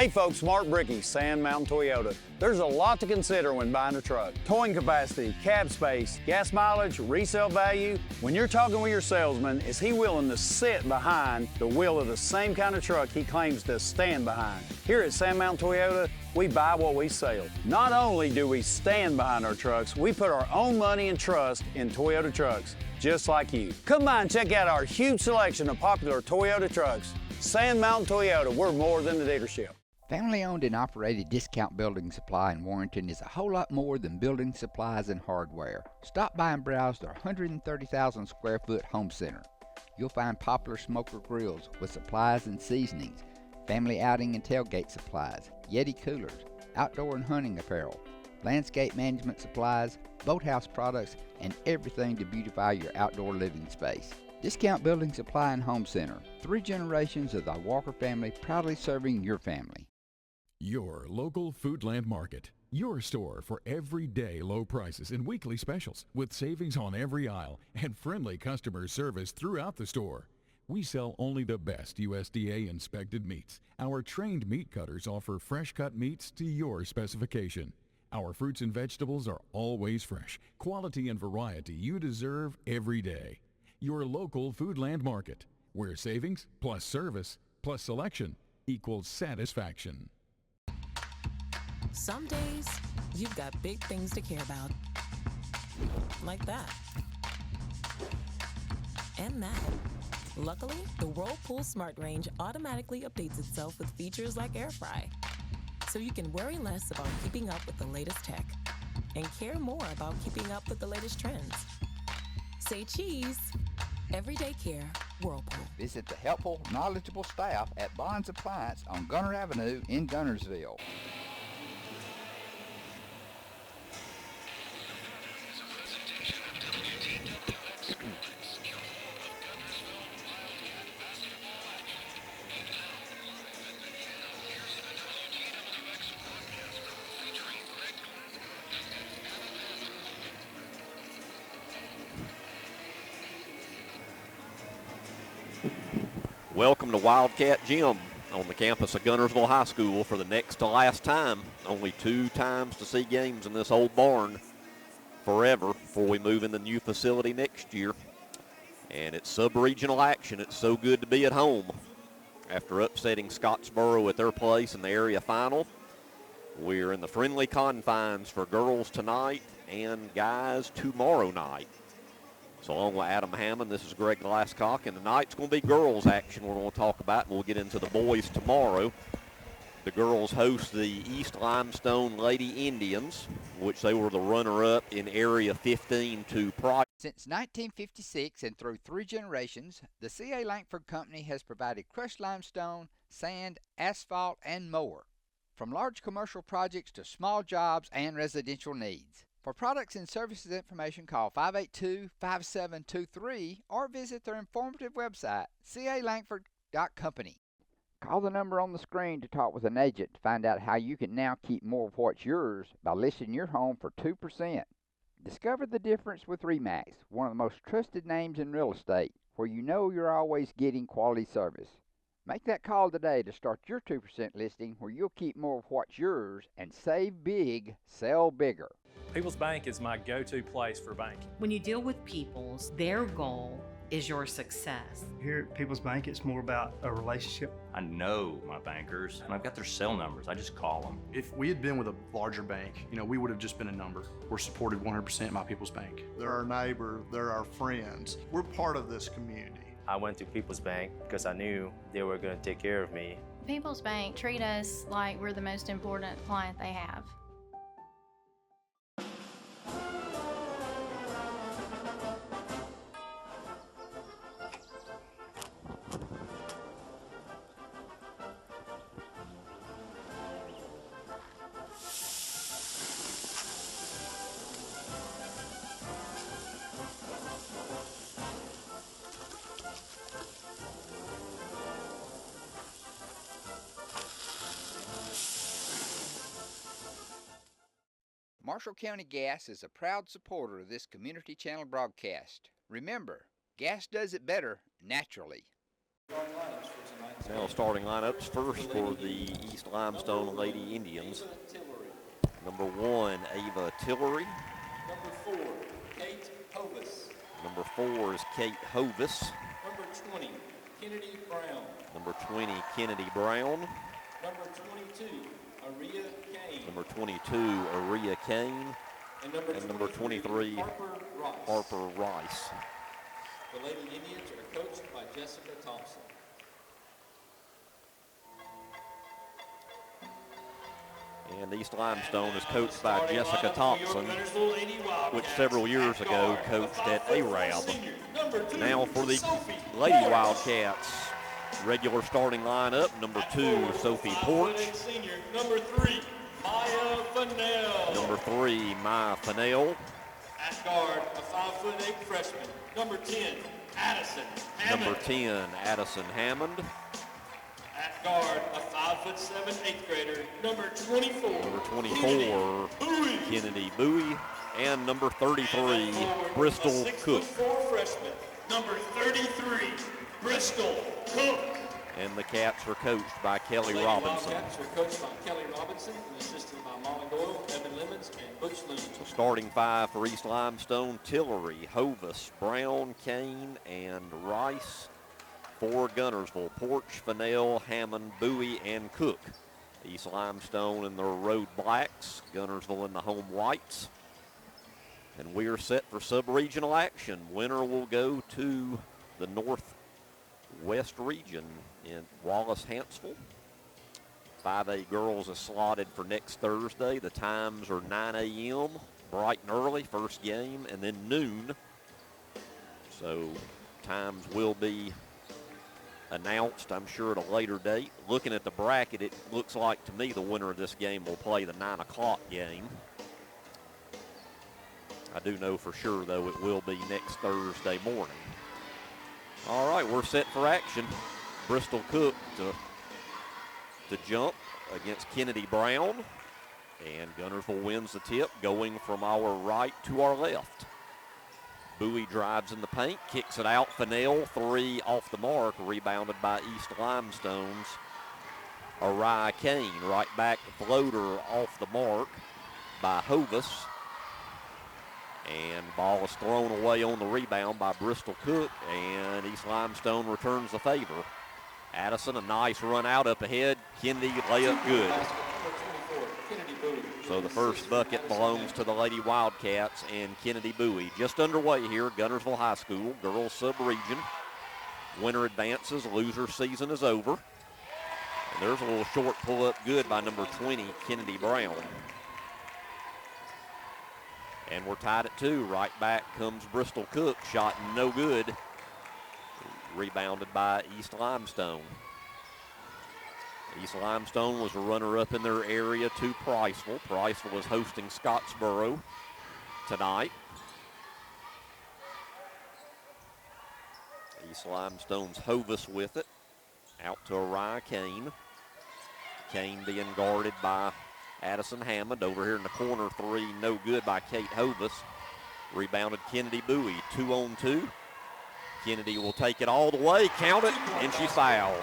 Hey folks, Mark Brickey, Sand Mountain Toyota. There's a lot to consider when buying a truck. Towing capacity, cab space, gas mileage, resale value. When you're talking with your salesman, is he willing to sit behind the wheel of the same kind of truck he claims to stand behind? Here at Sand Mountain Toyota, we buy what we sell. Not only do we stand behind our trucks, we put our own money and trust in Toyota trucks, just like you. Come by and check out our huge selection of popular Toyota trucks. Sand Mountain Toyota, we're more than a dealership. Family-owned and operated Discount Building Supply in Warrenton is a whole lot more than building supplies and hardware. Stop by and browse their 130,000 square foot home center. You'll find popular smoker grills with supplies and seasonings, family outing and tailgate supplies, Yeti coolers, outdoor and hunting apparel, landscape management supplies, boathouse products, and everything to beautify your outdoor living space. Discount Building Supply and Home Center. 3 generations of the Walker family proudly serving your family. Your local Foodland Market. Your store for everyday low prices and weekly specials with savings on every aisle and friendly customer service throughout the store. We sell only the best USDA inspected meats. Our trained meat cutters offer fresh cut meats to your specification. Our fruits and vegetables are always fresh, quality and variety you deserve every day. Your local Foodland Market, where savings plus service plus selection equals satisfaction. Some days, you've got big things to care about. Like that. And that. Luckily, the Whirlpool Smart Range automatically updates itself with features like air fry. So you can worry less about keeping up with the latest tech and care more about keeping up with the latest trends. Say cheese. Everyday care, Whirlpool. Visit the helpful, knowledgeable staff at Bond's Appliance on Gunter Avenue in Guntersville. Welcome to Wildcat Gym on the campus of Guntersville High School for the next to last time. Only 2 times to see games in this old barn forever before we move in the new facility next year. And it's sub-regional action. It's so good to be at home. After upsetting Scottsboro at their place in the area final, we're in the friendly confines for girls tonight and guys tomorrow night. So along with Adam Hammond, this is Greg Glasscock, and tonight's going to be girls action we're going to talk about, and we'll get into the boys tomorrow. The girls host the East Limestone Lady Indians, which they were the runner-up in Area 15 to Pride. Since 1956 and through 3 generations, the C.A. Langford Company has provided crushed limestone, sand, asphalt, and more. From large commercial projects to small jobs and residential needs. For products and services information, call 582-5723 or visit their informative website, calangford.company. Call the number on the screen to talk with an agent to find out how you can now keep more of what's yours by listing your home for 2%. Discover the difference with RE/MAX, one of the most trusted names in real estate, where you know you're always getting quality service. Make that call today to start your 2% listing where you'll keep more of what's yours and save big, sell bigger. People's Bank is my go-to place for banking. When you deal with People's, their goal is your success. Here at People's Bank, it's more about a relationship. I know my bankers, and I've got their cell numbers. I just call them. If we had been with a larger bank, we would have just been a number. We're supported 100% by People's Bank. They're our neighbor, they're our friends. We're part of this community. I went to People's Bank because I knew they were going to take care of me. People's Bank treat us like we're the most important client they have. Marshall County Gas is a proud supporter of this community channel broadcast. Remember, gas does it better naturally. Now starting lineups first for the East Limestone Lady Indians. Number 1, Ava Tillery. Number 4, Kate Hovis. Number 4 is Kate Hovis. Number 20, Kennedy Brown. Number 20, Kennedy Brown. Number 22, Aria Kane. Number 22, Aria Kane. And number 23, Harper Rice. The Lady Indians are coached by Jessica Thompson. And East Limestone is coached by Jessica Thompson, which several years ago coached at Arab. Now for the Lady Wildcats, regular starting lineup, number 2, Sophie Porch. Number 3, Maya Fennell. Number 3, Maya Fennell. At guard, a 5'8" freshman. Number 10, Addison Hammond. Number 10, Addison Hammond. At guard, a 5'7" 8th grader. Number 24. Number 24, Kennedy Bowie. And number 33, Bristol Cook. 6'4" freshman. Number 33, Bristol Cook. And the Cats are coached by Kelly Robinson. Cats are coached by Kelly Robinson and assisted by Molly Doyle, Evan Lemons, and Butch Loon. So starting 5 for East Limestone, Tillery, Hovis, Brown, Kane, and Rice. For Guntersville, Porch, Fennell, Hammond, Bowie, and Cook. East Limestone in their road blacks, Guntersville in the home whites. And we are set for sub-regional action. Winner will go to the Northwest region in Wallace-Hansville. 5A girls is slotted for next Thursday. The times are 9 a.m., bright and early, first game, and then noon. So times will be announced, I'm sure, at a later date. Looking at the bracket, it looks like to me the winner of this game will play the 9 o'clock game. I do know for sure, though, it will be next Thursday morning. All right, we're set for action. Bristol Cook to jump against Kennedy Brown. And Guntersville wins the tip, going from our right to our left. Bowie drives in the paint, kicks it out. Fennell, 3 off the mark, rebounded by East Limestone's Arai Kane. Right back floater off the mark by Hovis. And ball is thrown away on the rebound by Bristol Cook, and East Limestone returns the favor. Addison, a nice run out up ahead. Kennedy, layup good. So the first bucket belongs to the Lady Wildcats and Kennedy Bowie. Just underway here, Guntersville High School, girls sub-region. Winner advances, loser season is over. And there's a little short pull-up good by number 20, Kennedy Brown. And we're tied at 2. Right back comes Bristol Cook, shot no good. Rebounded by East Limestone. East Limestone was a runner-up in their area to Priceville. Priceville is hosting Scottsboro tonight. East Limestone's Hovis with it. Out to Arai Kane. Kane being guarded by Addison Hammond. Over here in the corner, 3 no good by Kate Hovis. Rebounded Kennedy Bowie, 2-on-2. Kennedy will take it all the way, count it, and she fouled.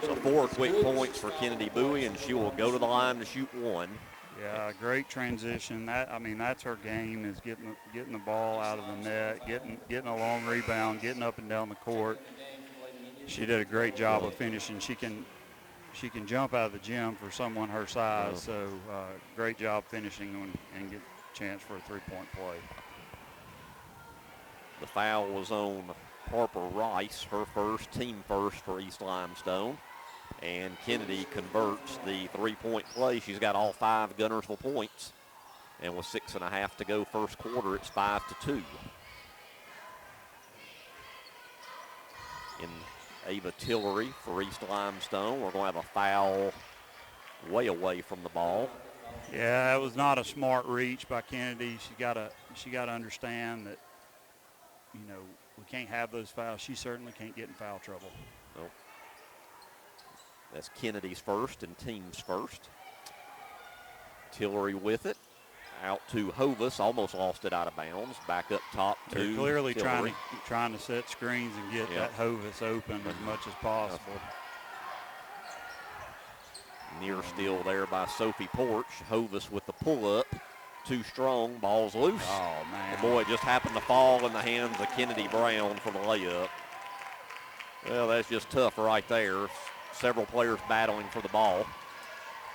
So 4 quick points for Kennedy Bowie, and she will go to the line to shoot 1. Yeah, great transition. That's her game, is getting the ball out of the net, getting a long rebound, getting up and down the court. She did a great job of finishing. She can jump out of the gym for someone her size. So great job finishing and get a chance for a 3-point play. The foul was on Harper Rice, her first, team first for East Limestone. And Kennedy converts the 3-point play. She's got all 5 Guntersville points. And with 6.5 to go first quarter, it's 5-2. In Ava Tillery for East Limestone, we're going to have a foul way away from the ball. Yeah, that was not a smart reach by Kennedy. She got to understand that, we can't have those fouls. She certainly can't get in foul trouble. Nope. That's Kennedy's first and team's first. Tillery with it. out to Hovis, almost lost it out of bounds. Back up top to They're clearly Tillery. trying to set screens and get that Hovis open as much as possible. Near steal there by Sophie Porch. Hovis with the pull-up. Too strong, ball's loose. Oh, man. The boy just happened to fall in the hands of Kennedy Brown for the layup. Well, that's just tough right there. Several players battling for the ball.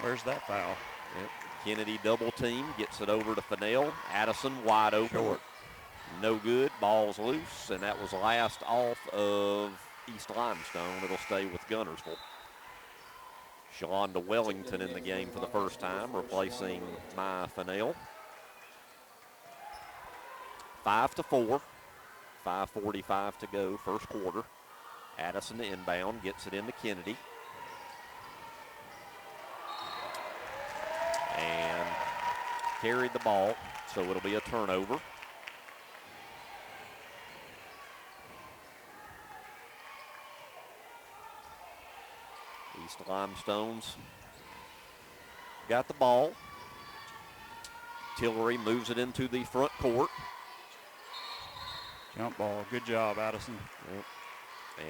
Where's that foul? Yep. Kennedy double team, gets it over to Fennell. Addison wide open. Short. No good, ball's loose, and that was last off of East Limestone. It'll stay with Guntersville. Shalonda Wellington in the game for the first time, replacing Maya Fennell. 5-4, 5:45 to go, first quarter. Addison inbound, gets it into Kennedy. And carried the ball, so it'll be a turnover. East Limestone's got the ball. Tillery moves it into the front court. Jump ball. Good job, Addison. Yep.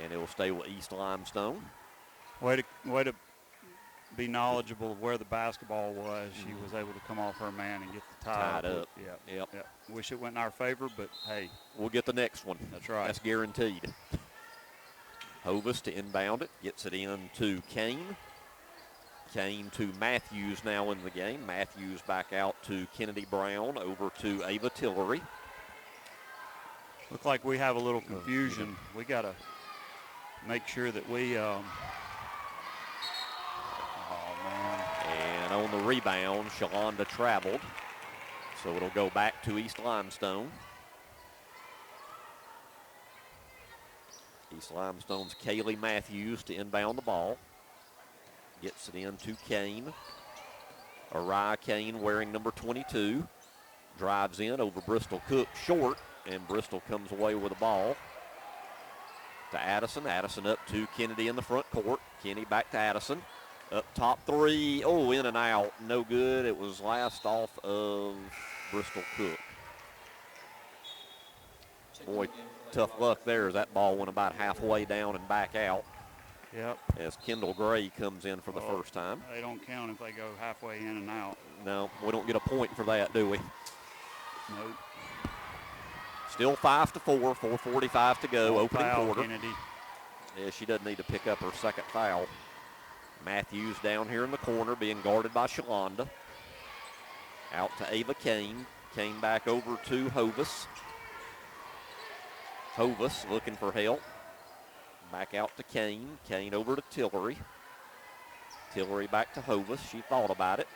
And it will stay with East Limestone. Way to be knowledgeable of where the basketball was. She was able to come off her man and get the tie Tied up. Yep. Wish it went in our favor, but hey. We'll get the next one. That's right. That's guaranteed. Hovis to inbound it. Gets it in to Kane. Kane to Matthews now in the game. Matthews back out to Kennedy Brown. Over to Ava Tillery. Look like we have a little confusion. We got to make sure that we oh, man. And on the rebound, Shalonda traveled. So it'll go back to East Limestone. East Limestone's Kaylee Matthews to inbound the ball. Gets it in to Kane. Ariah Kane wearing number 22. Drives in over Bristol Cook short, and Bristol comes away with the ball. To Addison. Addison up to Kennedy in the front court. Kenny back to Addison. Up top three. Oh, in and out. No good. It was last off of Bristol Cook. Boy, tough luck there as that ball went about halfway down and back out. Yep. As Kendall Gray comes in for the first time. They don't count if they go halfway in and out. No, we don't get a point for that, do we? Nope. Still 5-4, 4:45 to go, opening Foul, quarter. Kennedy. Yeah, she doesn't need to pick up her second foul. Matthews down here in the corner being guarded by Shalonda. Out to Ava Kane. Kane back over to Hovis. Hovis looking for help. Back out to Kane. Kane over to Tillery. Tillery back to Hovis. She thought about it.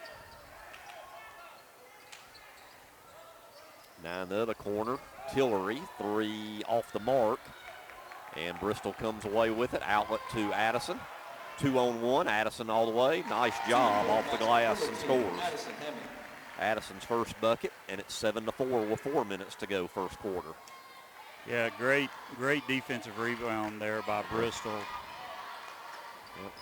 Now in the other corner, Tillery, three off the mark. And Bristol comes away with it. Outlet to Addison. 2-on-1. Addison all the way. Nice job off the glass and scores. Addison's first bucket, and it's 7-4 with 4 minutes to go first quarter. Yeah, great defensive rebound there by Bristol. Yep.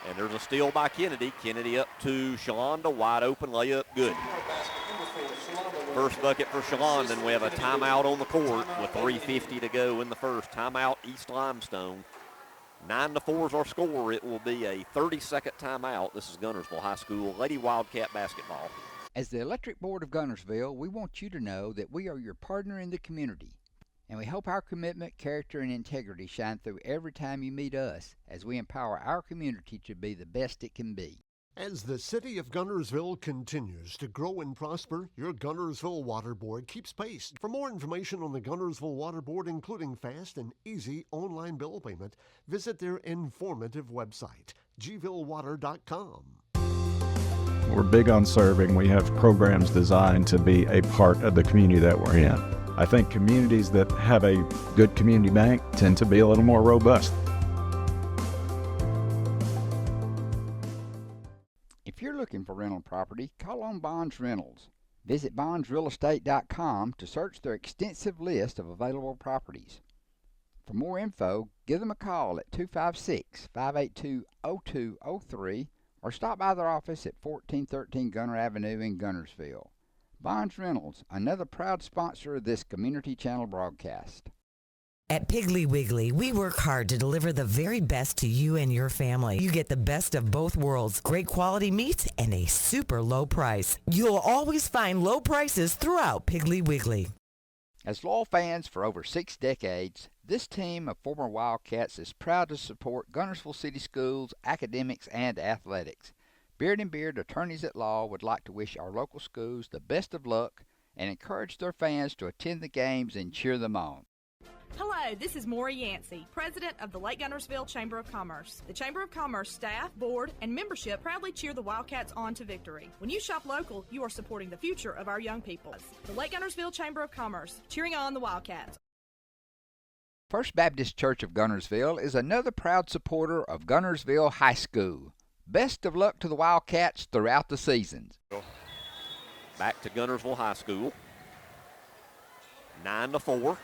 And there's a steal by Kennedy. Kennedy up to Shalonda, wide open layup, good. First bucket for Shalonda, and we have a timeout on the court with 3:50 to go in the first. Timeout East Limestone. 9-4 is our score. It will be a 30-second timeout. This is Guntersville High School Lady Wildcat basketball. As the Electric Board of Guntersville, we want you to know that we are your partner in the community, and we hope our commitment, character, and integrity shine through every time you meet us as we empower our community to be the best it can be. As the city of Guntersville continues to grow and prosper, your Guntersville Water Board keeps pace. For more information on the Guntersville Water Board, including fast and easy online bill payment, visit their informative website, gvillewater.com. We're big on serving. We have programs designed to be a part of the community that we're in. I think communities that have a good community bank tend to be a little more robust. If you're looking for rental property, call on Bonds Rentals. Visit bondsrealestate.com to search their extensive list of available properties. For more info, give them a call at 256-582-0203 or stop by their office at 1413 Gunner Avenue in Guntersville. Bonds Rentals, another proud sponsor of this Community Channel broadcast. At Piggly Wiggly, we work hard to deliver the very best to you and your family. You get the best of both worlds, great quality meats and a super low price. You'll always find low prices throughout Piggly Wiggly. As loyal fans for over 6 decades, this team of former Wildcats is proud to support Guntersville City Schools, academics, and athletics. Beard and Beard Attorneys at Law would like to wish our local schools the best of luck and encourage their fans to attend the games and cheer them on. Hello, this is Maury Yancey, President of the Lake Guntersville Chamber of Commerce. The Chamber of Commerce staff, board, and membership proudly cheer the Wildcats on to victory. When you shop local, you are supporting the future of our young people. The Lake Guntersville Chamber of Commerce, cheering on the Wildcats. First Baptist Church of Guntersville is another proud supporter of Guntersville High School. Best of luck to the Wildcats throughout the seasons. Back to Guntersville High School. 9-4.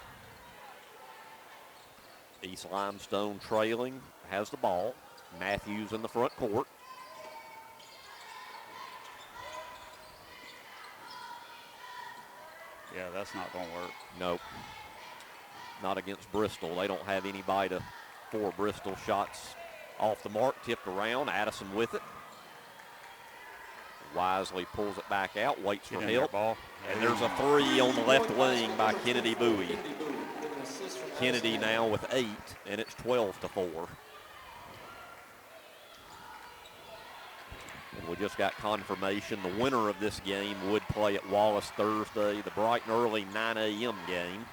East Limestone trailing, has the ball. Matthews in the front court. Yeah, that's not going to work. Nope. Not against Bristol. They don't have anybody for Bristol. Shots off the mark, tipped around. Addison with it. Wisely pulls it back out, waits for help. And there's a three on the left wing by Kennedy Bowie. Kennedy now with 8, and it's 12-4. And we just got confirmation the winner of this game would play at Wallace Thursday, the bright and early 9 a.m. game.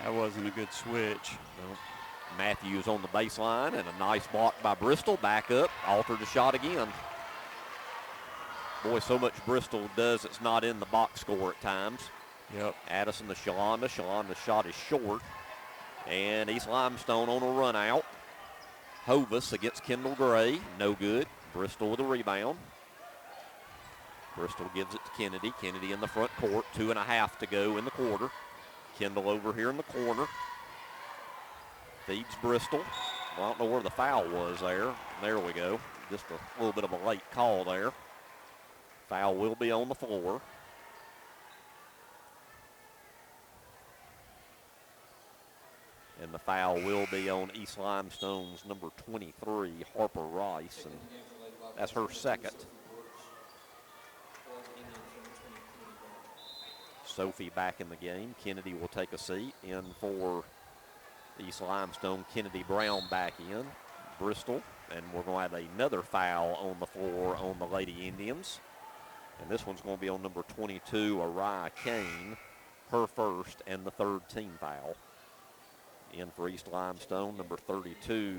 That wasn't a good switch. No. Matthews on the baseline, and a nice block by Bristol. Back up, altered the shot again. Boy, so much Bristol does, it's not in the box score at times. Yep. Addison to Shalonda. Shalonda's shot is short. And East Limestone on a run out. Hovis against Kendall Gray. No good. Bristol with a rebound. Bristol gives it to Kennedy. Kennedy in the front court. 2.5 to go in the quarter. Kendall over here in the corner. Feeds Bristol. Well, I don't know where the foul was there. There we go. Just a little bit of a late call there. Foul will be on the floor. And the foul will be on East Limestone's number 23, Harper Rice, and that's her second. Sophie back in the game. Kennedy will take a seat. In for East Limestone, Kennedy Brown back in. Bristol, and we're going to have another foul on the floor on the Lady Indians. And this one's going to be on number 22, Araya Kane, her first and the third team foul. In for East Limestone, number 32,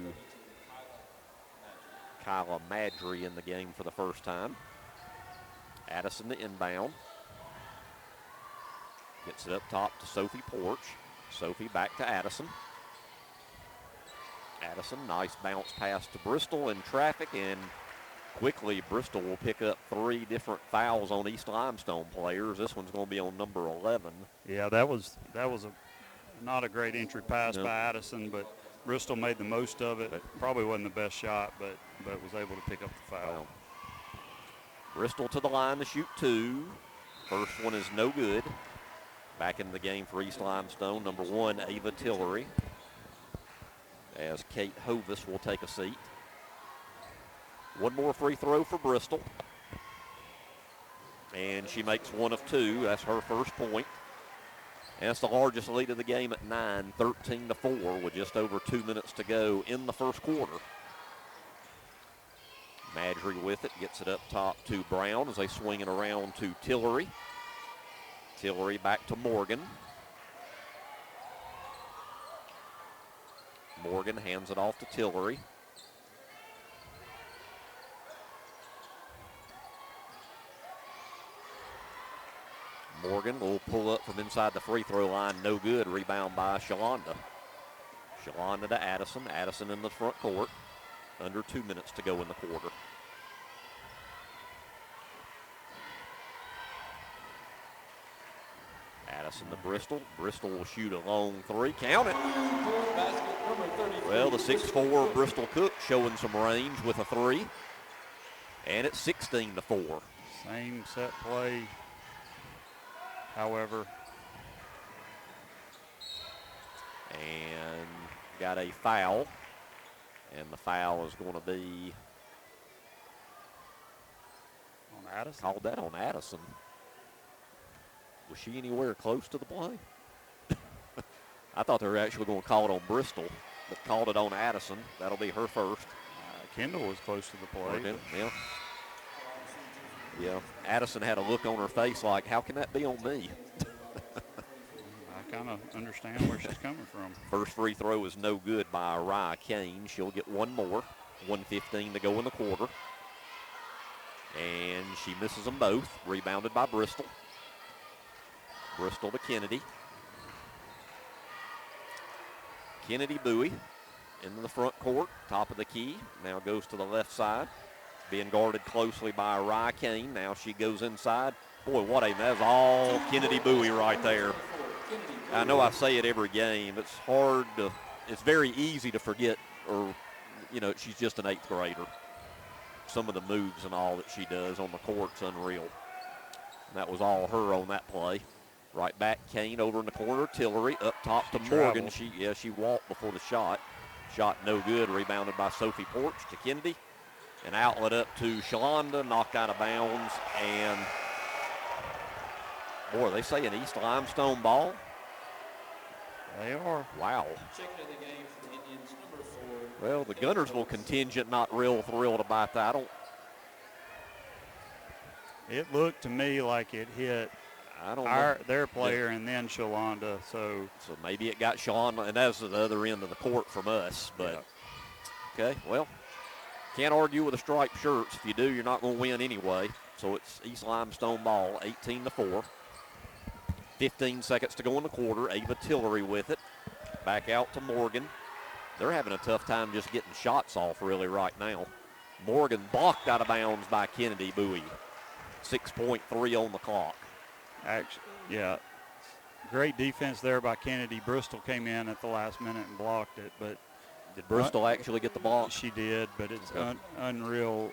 Kyla Madry in the game for the first time. Addison the inbound. Gets it up top to Sophie Porch. Sophie back to Addison. Addison, nice bounce pass to Bristol in traffic, and quickly Bristol will pick up 3 different fouls on East Limestone players. This one's going to be on number 11. Yeah, that was not a great entry pass by Addison, but Bristol made the most of it. Probably wasn't the best shot, but was able to pick up the foul. Well, Bristol to the line to shoot 2. First one is no good. Back in the game for East Limestone, number 1, Ava Tillery, as Kate Hovis will take a seat. One more free throw for Bristol. And she makes 1 of 2. That's her first point. And that's the largest lead of the game at 9, 13-4, with just over 2 minutes to go in the first quarter. Madry with it, gets it up top to Brown as they swing it around to Tillery. Tillery back to Morgan. Morgan hands it off to Tillery. Morgan will pull up from inside the free throw line. No good. Rebound by Shalonda. Shalonda to Addison. Addison in the front court. Under 2 minutes to go in the quarter. Addison to Bristol. Bristol will shoot a long 3. Count it. Well, the 6'4 Bristol Cook showing some range with a 3. And it's 16-4. Same set play However, and got a foul, and the foul is going to be on Addison. Called that on Addison. Was she anywhere close to the play? I thought they were actually going to call it on Bristol, but called it on Addison. That'll be her first. Kendall was close to the play. Okay, yeah. Yeah, Addison had a look on her face like, how can that be on me? I kind of understand where she's coming from. First free throw is no good by Rye Kane. She'll get one more. 1:15 to go in the quarter. And she misses them both. Rebounded by Bristol. Bristol to Kennedy. Kennedy Bowie into the front court, top of the key. Now goes to the left side. Being guarded closely by Rye Kane. Now she goes inside. Boy, that's all Kennedy Bowie right there. I know I say it every game. It's very easy to forget, or, she's just an 8th grader. Some of the moves and all that she does on the court's unreal. And that was all her on that play. Right back, Kane over in the corner. Tillery up top to Morgan. She walked before the shot. Shot no good. Rebounded by Sophie Porch to Kennedy. An outlet up to Shalonda, knocked out of bounds. And, boy, they say an East Limestone ball. They are. Wow. Checking in the game for the Indians, number 4. Well, the Guntersville contingent not real thrilled about that. It looked to me like it hit their player and then Shalonda. So maybe it got Shalonda, and that's the other end of the court from us. But, okay, well, can't argue with the striped shirts. If you do, you're not going to win anyway. So it's East Limestone ball, 18-4. 15 seconds to go in the quarter. Ava Tillery with it. Back out to Morgan. They're having a tough time just getting shots off really right now. Morgan blocked out of bounds by Kennedy Bowie. 6.3 on the clock. Actually, yeah. Great defense there by Kennedy. Bristol came in at the last minute and blocked it. But did Bristol actually get the block? She did, but it's unreal,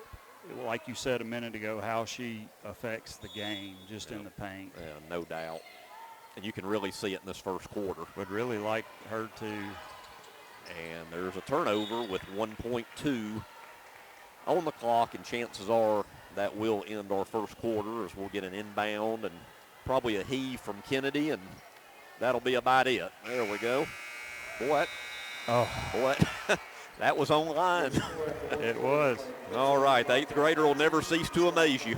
like you said a minute ago, how she affects the game just in the paint. Yeah, no doubt. And you can really see it in this first quarter. Would really like her to. And there's a turnover with 1.2 on the clock, and chances are that will end our first quarter as we'll get an inbound and probably a heave from Kennedy, and that'll be about it. There we go. Boy, that was on line. It was. All right, the 8th grader will never cease to amaze you.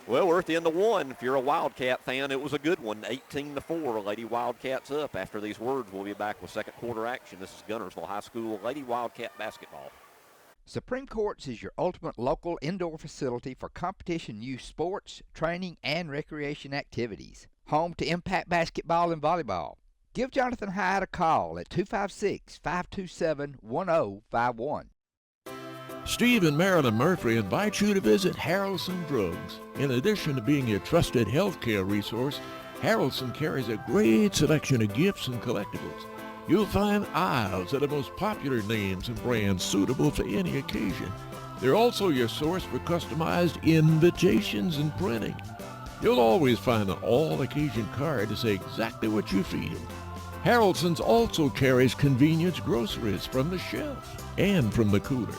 Well, we're at the end of one. If you're a Wildcat fan, it was a good one. 18-4, Lady Wildcats up. After these words, we'll be back with second quarter action. This is Guntersville High School Lady Wildcat basketball. Supreme Courts is your ultimate local indoor facility for competition youth sports, training, and recreation activities. Home to Impact Basketball and Volleyball. Give Jonathan Hyde a call at 256-527-1051. Steve and Marilyn Murphy invite you to visit Harrelson Drugs. In addition to being your trusted healthcare resource, Harrelson carries a great selection of gifts and collectibles. You'll find aisles of the most popular names and brands suitable for any occasion. They're also your source for customized invitations and printing. You'll always find an all-occasion card to say exactly what you feel. Harrelson's also carries convenience groceries from the shelf and from the cooler.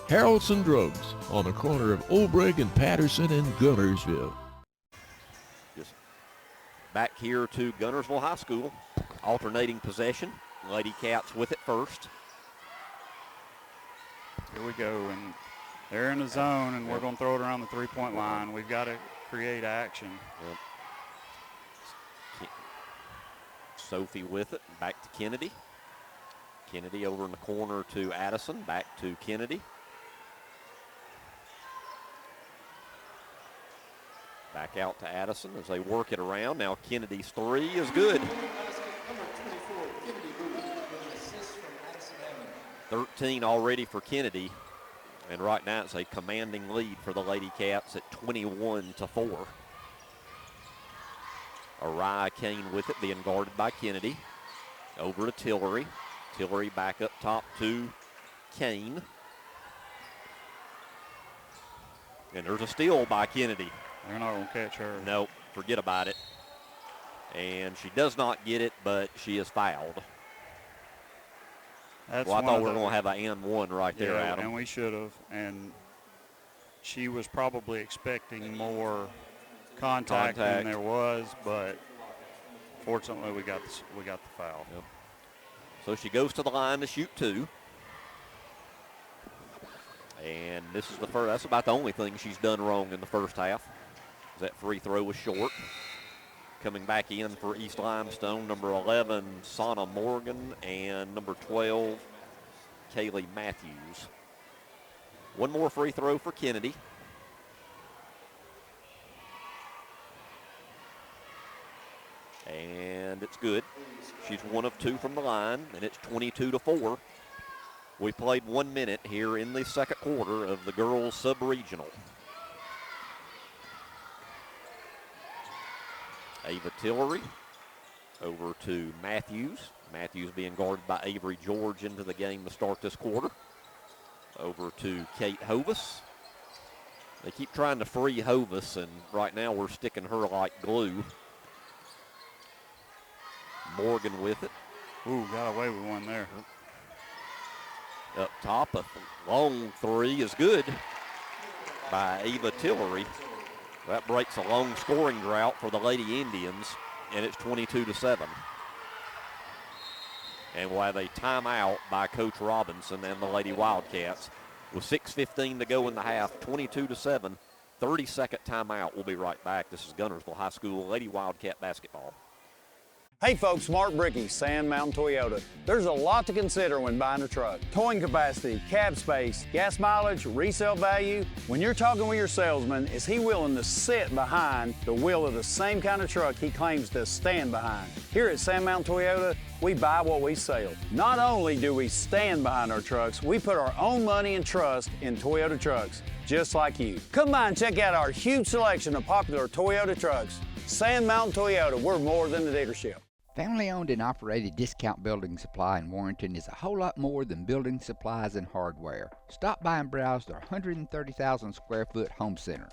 Harrelson Drugs on the corner of Olbrich and Patterson in Guntersville. Just back here to Guntersville High School. Alternating possession. Lady Cats with it first. Here we go, and they're in the zone, and we're going to throw it around the three-point line. We've got to create action. Yep. Sophie with it. Back to Kennedy. Kennedy over in the corner to Addison. Back to Kennedy. Back out to Addison as they work it around. Now Kennedy's three is good. 13 already for Kennedy. And right now it's a commanding lead for the Lady Cats at 21-4. Araya Kane with it, being guarded by Kennedy. Over to Tillery. Tillery back up top to Kane. And there's a steal by Kennedy. They're not going to catch her. Nope, forget about it. And she does not get it, but she is fouled. That's well, I thought we were the- going to have an and one right there, Yeah, Adam. and we should have. And she was probably expecting more contact than there was, but fortunately we got the foul. Yep. So she goes to the line to shoot 2. And this is the first, that's about the only thing she's done wrong in the first half. That free throw was short. Coming back in for East Limestone, number 11, Sana Morgan, and number 12, Kaylee Matthews. One more free throw for Kennedy. And it's good. She's 1 of 2 from the line, and it's 22-4. We played 1 minute here in the second quarter of the girls sub-regional. Ava Tillery over to Matthews. Matthews being guarded by Avery George into the game to start this quarter. Over to Kate Hovis. They keep trying to free Hovis, and right now we're sticking her like glue. Morgan with it. Ooh, got away with one there. Up top, a long 3 is good by Ava Tillery. That breaks a long scoring drought for the Lady Indians, and it's 22-7. And we'll have a timeout by Coach Robinson and the Lady Wildcats. With 6:15 to go in the half, 22-7, 30-second timeout. We'll be right back. This is Guntersville High School Lady Wildcat basketball. Hey folks, Mark Brickey, Sand Mountain Toyota. There's a lot to consider when buying a truck. Towing capacity, cab space, gas mileage, resale value. When you're talking with your salesman, is he willing to sit behind the wheel of the same kind of truck he claims to stand behind? Here at Sand Mountain Toyota, we buy what we sell. Not only do we stand behind our trucks, we put our own money and trust in Toyota trucks, just like you. Come by and check out our huge selection of popular Toyota trucks. Sand Mountain Toyota, we're more than a dealership. Family-owned and operated Discount Building Supply in Warrenton is a whole lot more than building supplies and hardware. Stop by and browse their 130,000 square foot home center.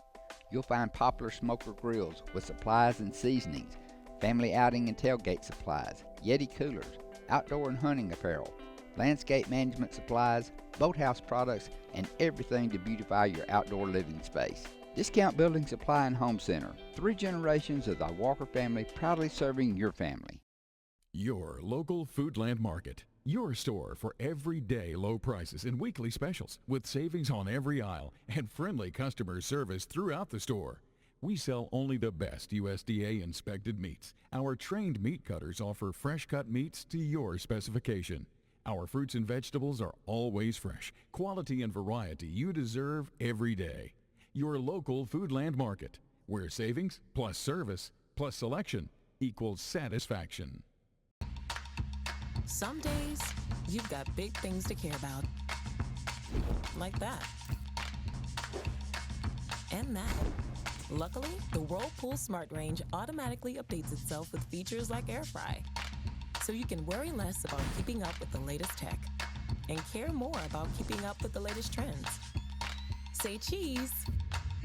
You'll find popular smoker grills with supplies and seasonings, family outing and tailgate supplies, Yeti coolers, outdoor and hunting apparel, landscape management supplies, boathouse products, and everything to beautify your outdoor living space. Discount Building Supply and Home Center. 3 generations of the Walker family proudly serving your family. Your local Foodland Market. Your store for everyday low prices and weekly specials with savings on every aisle and friendly customer service throughout the store. We sell only the best USDA inspected meats. Our trained meat cutters offer fresh cut meats to your specification. Our fruits and vegetables are always fresh, quality and variety you deserve every day. Your local Foodland Market, where savings plus service plus selection equals satisfaction. Some days, you've got big things to care about. Like that. And that. Luckily, the Whirlpool Smart Range automatically updates itself with features like Air Fry. So you can worry less about keeping up with the latest tech and care more about keeping up with the latest trends. Say cheese.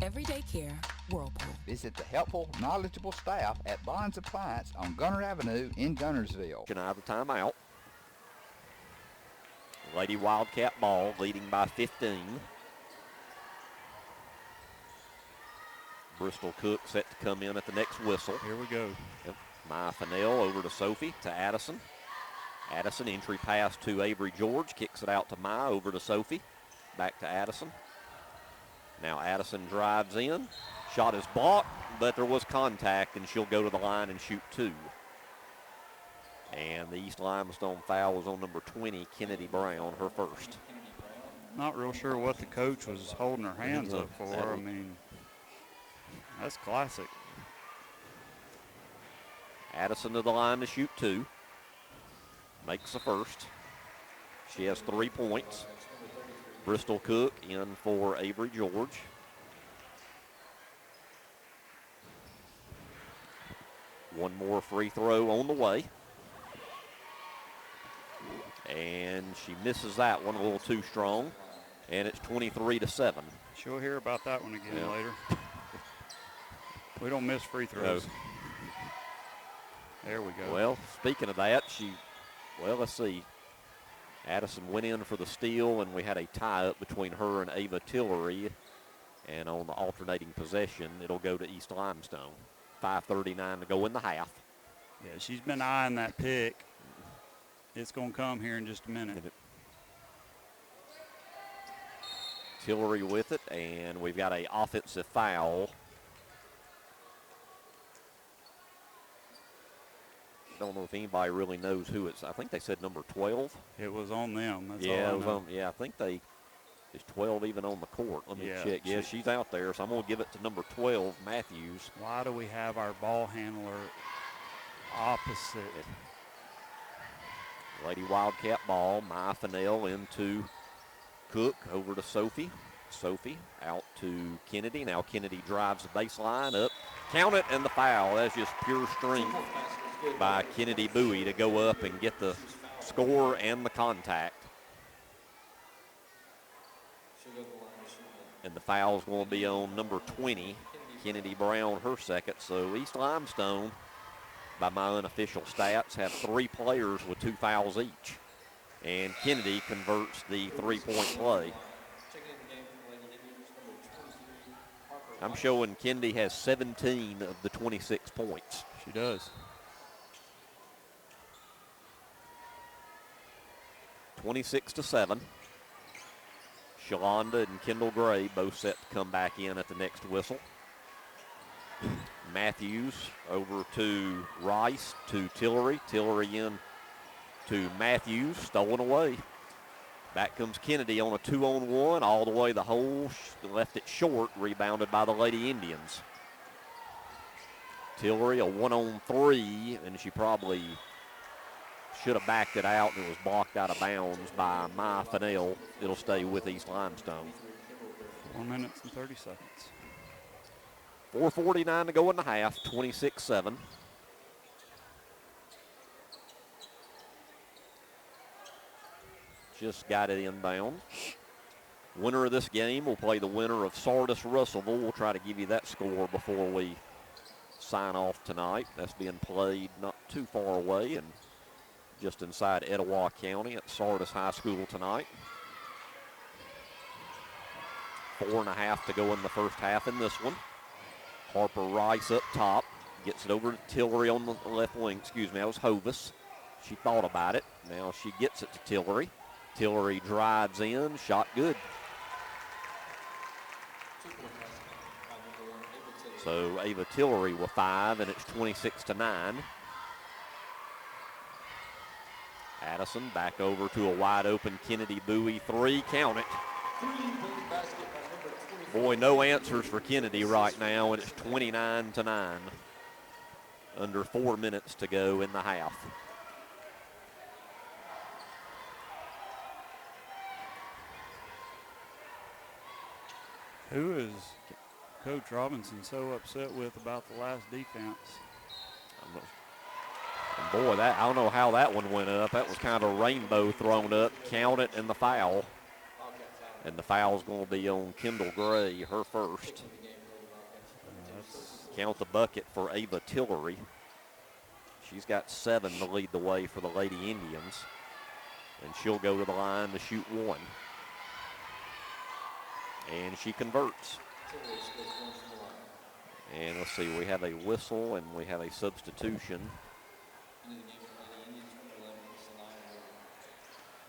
Everyday care, Whirlpool. Visit the helpful, knowledgeable staff at Bonds Appliance on Gunter Avenue in Guntersville. Out of the timeout. Lady Wildcat ball leading by 15. Bristol Cook set to come in at the next whistle. Here we go. Yep. Maya Fennell over to Sophie, to Addison. Addison, entry pass to Avery George, kicks it out to Maya, over to Sophie. Back to Addison. Now Addison drives in. Shot is blocked, but there was contact, and she'll go to the line and shoot 2. And the East Limestone foul was on number 20, Kennedy Brown, her first. Not real sure what the coach was holding her hands up for. I mean, that's classic. Addison to the line to shoot 2. Makes the first. She has 3 points. Bristol Cook in for Avery George. One more free throw on the way. And she misses that one a little too strong. And it's 23-7. She'll hear about that one again later. We don't miss free throws. There we go. Well, speaking of that, let's see. Addison went in for the steal, and we had a tie-up between her and Ava Tillery. And on the alternating possession, it'll go to East Limestone. 5:39 to go in the half. Yeah, she's been eyeing that pick. It's going to come here in just a minute. Tillery with it, and we've got an offensive foul. Don't know if anybody really knows who it's. I think they said number 12. It was on them. That's yeah, all it was on. Yeah, I think is 12 even on the court. Let me check. Yeah, she's out there, so I'm going to give it to number 12, Matthews. Why do we have our ball handler opposite? Lady Wildcat ball. Maya Fennell into Cook, over to Sophie. Sophie out to Kennedy. Now Kennedy drives the baseline up. Count it, and the foul. That's just pure strength by Kennedy Bowie to go up and get the score and the contact. And the foul's going to be on number 20, Kennedy Brown, her second. So East Limestone, by my unofficial stats, have 3 players with 2 fouls each. And Kennedy converts the three-point play. I'm showing Kennedy has 17 of the 26 points. She does. 26-7. Shalonda and Kendall Gray both set to come back in at the next whistle. Matthews over to Rice to Tillery. Tillery in to Matthews, stolen away. Back comes Kennedy on a 2-on-1 all the way the hole, left it short, rebounded by the Lady Indians. Tillery a 1-on-3, and she probably should have backed it out, and it was blocked out of bounds by Maya Fennell. It'll stay with East Limestone. 1 minute and 30 seconds. 4:49 to go in the half, 26-7. Just got it inbound. Winner of this game will play the winner of Sardis Russellville. We'll try to give you that score before we sign off tonight. That's being played not too far away and just inside Etowah County at Sardis High School tonight. 4.5 to go in the first half in this one. Harper Rice up top. Gets it over to Tillery on the left wing. Excuse me, that was Hovis. She thought about it. Now she gets it to Tillery. Tillery drives in. Shot good. So Ava Tillery with 5, and it's 26-9. Addison back over to a wide open Kennedy Bowie 3. Count it. Boy, no answers for Kennedy right now, and it's 29-9. Under 4 minutes to go in the half. Who is Coach Robinson so upset with about the last defense? And boy, I don't know how that one went up. That was kind of a rainbow thrown up. Count it, and the foul. And the foul's going to be on Kendall Gray, her first. Count the bucket for Ava Tillery. She's got 7 to lead the way for the Lady Indians. And she'll go to the line to shoot 1. And she converts. And let's see, we have a whistle and we have a substitution.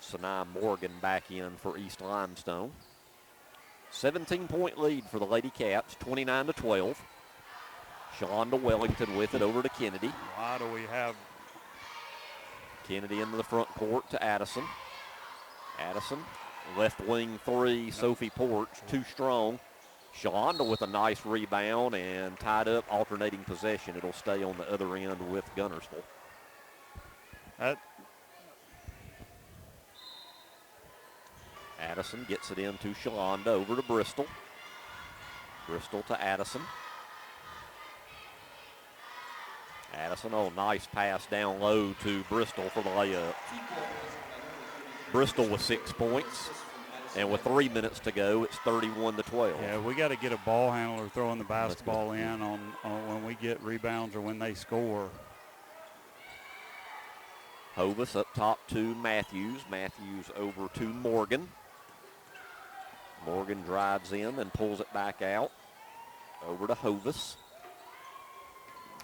Sanaa Morgan back in for East Limestone. 17-point lead for the Lady Cats, 29-12. Shalonda Wellington with it over to Kennedy. Why do we have Kennedy into the front court to Addison. Addison, left wing 3, Sophie Porch, too strong. Shalonda with a nice rebound and tied up, alternating possession. It'll stay on the other end with Guntersville. Addison gets it into Shalonda, over to Bristol. Bristol to Addison. Addison, nice pass down low to Bristol for the layup. Bristol with 6 points. And with 3 minutes to go, it's 31-12. Yeah, we got to get a ball handler throwing the basketball in on when we get rebounds or when they score. Hovis up top to Matthews. Matthews over to Morgan. Morgan drives in and pulls it back out. Over to Hovis.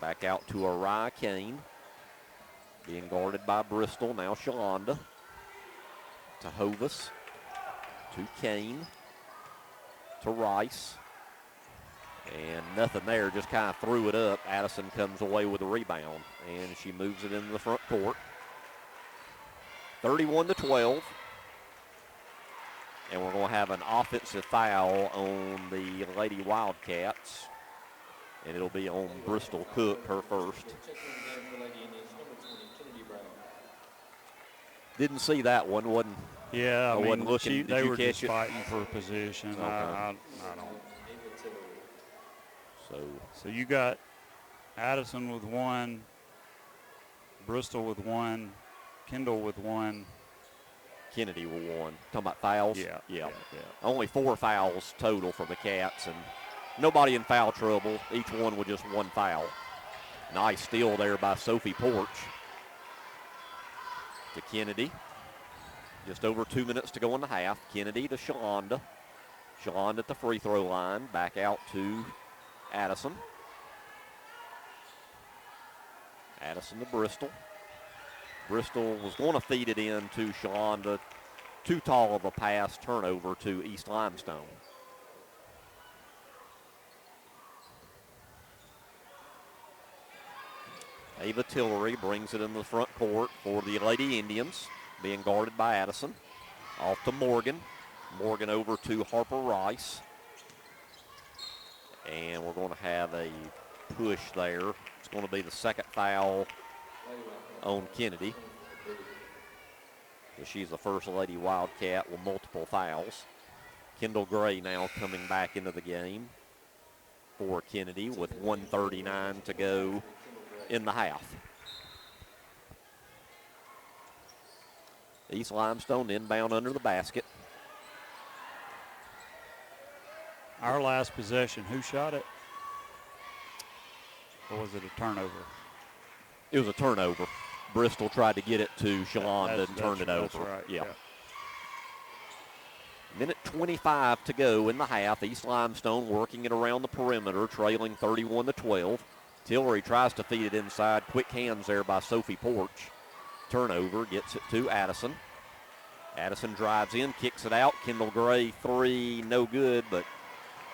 Back out to Ariah Kane. Being guarded by Bristol. Now Shalonda. To Hovis. To Kane. To Rice. And nothing there. Just kind of threw it up. Addison comes away with a rebound. And she moves it into the front court. 31-12. And we're going to have an offensive foul on the Lady Wildcats. And it'll be on Bristol Cook, her first. Didn't see that one. Wasn't. Yeah, I mean, wasn't looking. Did they you were catch just it? fighting for position. Okay. I don't. So you got Addison with one, Bristol with one, Kendall with one. Kennedy with one. Talking about fouls? Yeah. Only 4 fouls total for the Cats, and nobody in foul trouble. Each one with just 1 foul. Nice steal there by Sophie Porch. To Kennedy. Just over 2 minutes to go in the half. Kennedy to Shalonda. Shalonda at the free throw line. Back out to Addison. Addison to Bristol. Bristol was going to feed it in to Shalonda. Too tall of a pass, turnover to East Limestone. Ava Tillery brings it in the front court for the Lady Indians, being guarded by Addison. Off to Morgan. Morgan over to Harper Rice. And we're going to have a push there. It's going to be the second foul on Kennedy. So she's the first Lady Wildcat with multiple fouls. Kendall Gray now coming back into the game for Kennedy with 1:39 to go in the half. East Limestone inbound under the basket. Our last possession, who shot it? Or was it a turnover? It was a turnover. Bristol tried to get it to Shalonda and turned it over. That's right. Yeah. Minute 25 to go in the half. East Limestone working it around the perimeter, trailing 31-12. Tillery tries to feed it inside. Quick hands there by Sophie Porch. Turnover, gets it to Addison. Addison drives in, kicks it out. Kendall Gray, 3, no good, but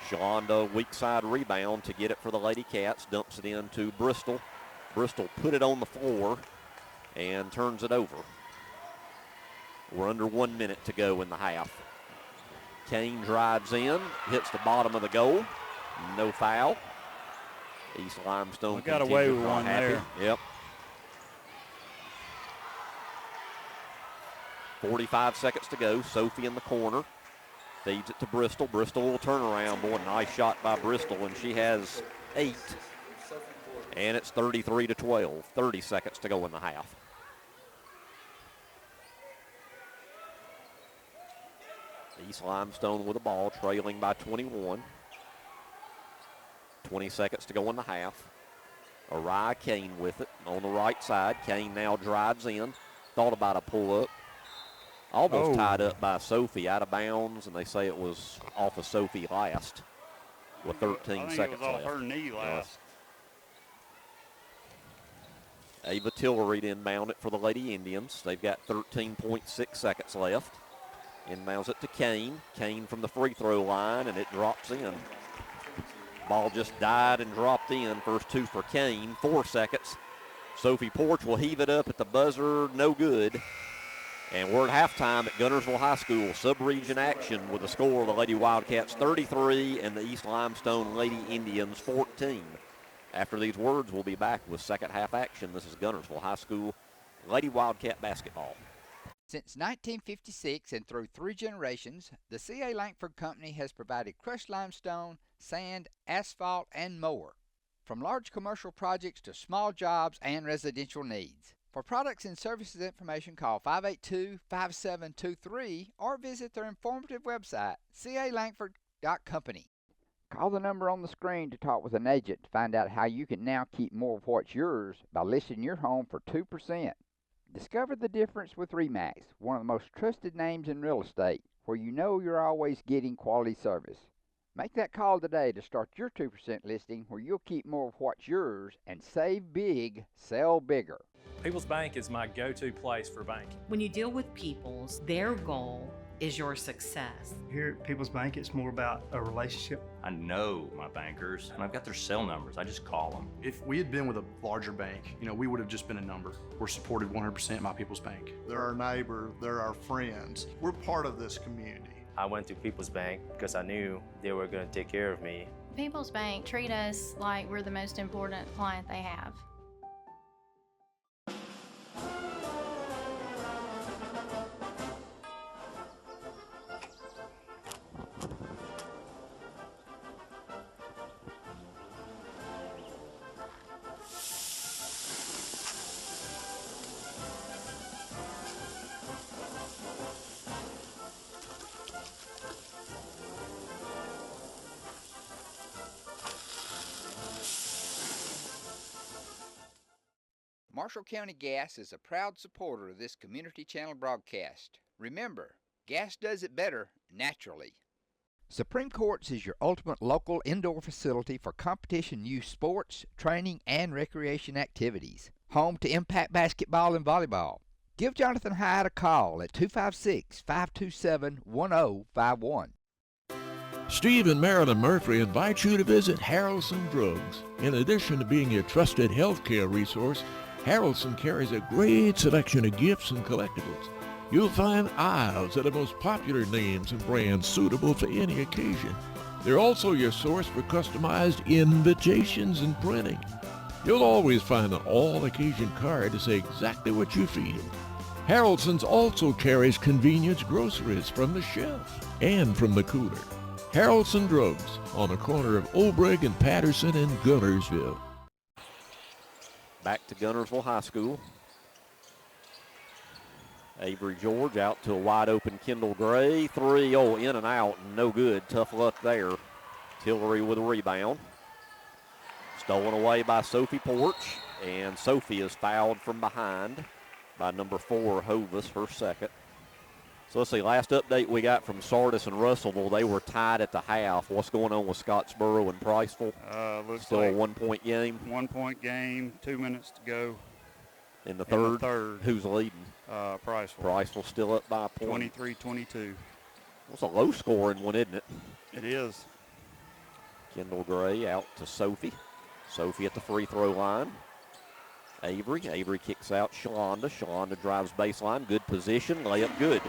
Shalonda, weak side rebound to get it for the Lady Cats. Dumps it in to Bristol. Bristol put it on the floor and turns it over. We're under 1 minute to go in the half. Kane drives in, hits the bottom of the goal. No foul. East Limestone got away with one happy. there. Yep. 45 seconds to go. Sophie in the corner. Feeds it to Bristol. Bristol will turn around. Boy, nice shot by Bristol, and she has 8. And it's 33-12. 30 seconds to go in the half. East Limestone with the ball, trailing by 21. 20 seconds to go in the half. Ariah Kane with it on the right side. Kane now drives in. Thought about a pull-up. Almost tied up by Sophie, out of bounds, and they say it was off of Sophie last with 13 seconds it was left. off her knee last. Ava Tillery to inbound it for the Lady Indians. They've got 13.6 seconds left. Inbounds it to Kane. Kane from the free throw line, and it drops in. Ball just died and dropped in. First 2 for Kane. 4 seconds. Sophie Porch will heave it up at the buzzer. No good. And we're at halftime at Guntersville High School. Sub-region action with the score of the Lady Wildcats 33 and the East Limestone Lady Indians 14. After these words, we'll be back with second half action. This is Guntersville High School Lady Wildcat basketball. Since 1956 and through 3 generations, the C.A. Langford Company has provided crushed limestone, sand, asphalt, and more. From large commercial projects to small jobs and residential needs. For products and services information, call 582-5723 or visit their informative website, calangford.company. Call the number on the screen to talk with an agent to find out how you can now keep more of what's yours by listing your home for 2%. Discover the difference with RE/MAX, one of the most trusted names in real estate, where you know you're always getting quality service. Make that call today to start your 2% listing where you'll keep more of what's yours and save big, sell bigger. People's Bank is my go-to place for banking. When you deal with People's, their goal is your success. Here at People's Bank, it's more about a relationship. I know my bankers, and I've got their cell numbers. I just call them. If we had been with a larger bank, we would have just been a number. We're supported 100% by People's Bank. They're our neighbor, they're our friends. We're part of this community. I went to People's Bank because I knew they were going to take care of me. People's Bank treat us like we're the most important client they have. Marshall County Gas is a proud supporter of this community channel broadcast. Remember, gas does it better naturally. Supreme Courts is your ultimate local indoor facility for competition youth sports, training, and recreation activities. Home to Impact Basketball and Volleyball. Give Jonathan Hyde a call at 256-527-1051. Steve and Marilyn Murphy invite you to visit Harrelson Drugs. In addition to being your trusted healthcare resource, Harrelson carries a great selection of gifts and collectibles. You'll find aisles of the most popular names and brands suitable for any occasion. They're also your source for customized invitations and printing. You'll always find an all-occasion card to say exactly what you're feeling. Harrelson's also carries convenience groceries from the shelf and from the cooler. Harrelson Drugs on the corner of Obrig and Patterson in Guntersville. Back to Guntersville High School. Avery George out to a wide open Kendall Gray. Three, in and out, no good. Tough luck there. Tillery with a rebound. Stolen away by Sophie Porch, and Sophie is fouled from behind by number 4, Hovis, her second. So let's see, last update we got from Sardis and Russellville, they were tied at the half. What's going on with Scottsboro and Priceville? Looks still like a 1-point game? 1-point game, 2 minutes to go. In the third? Who's leading? Priceville. Priceville still up by a point. 23-22. It's a low-scoring one, isn't it? It is. Kendall Gray out to Sophie. Sophie at the free throw line. Avery kicks out Shalonda. Shalonda drives baseline. Good position. Layup good.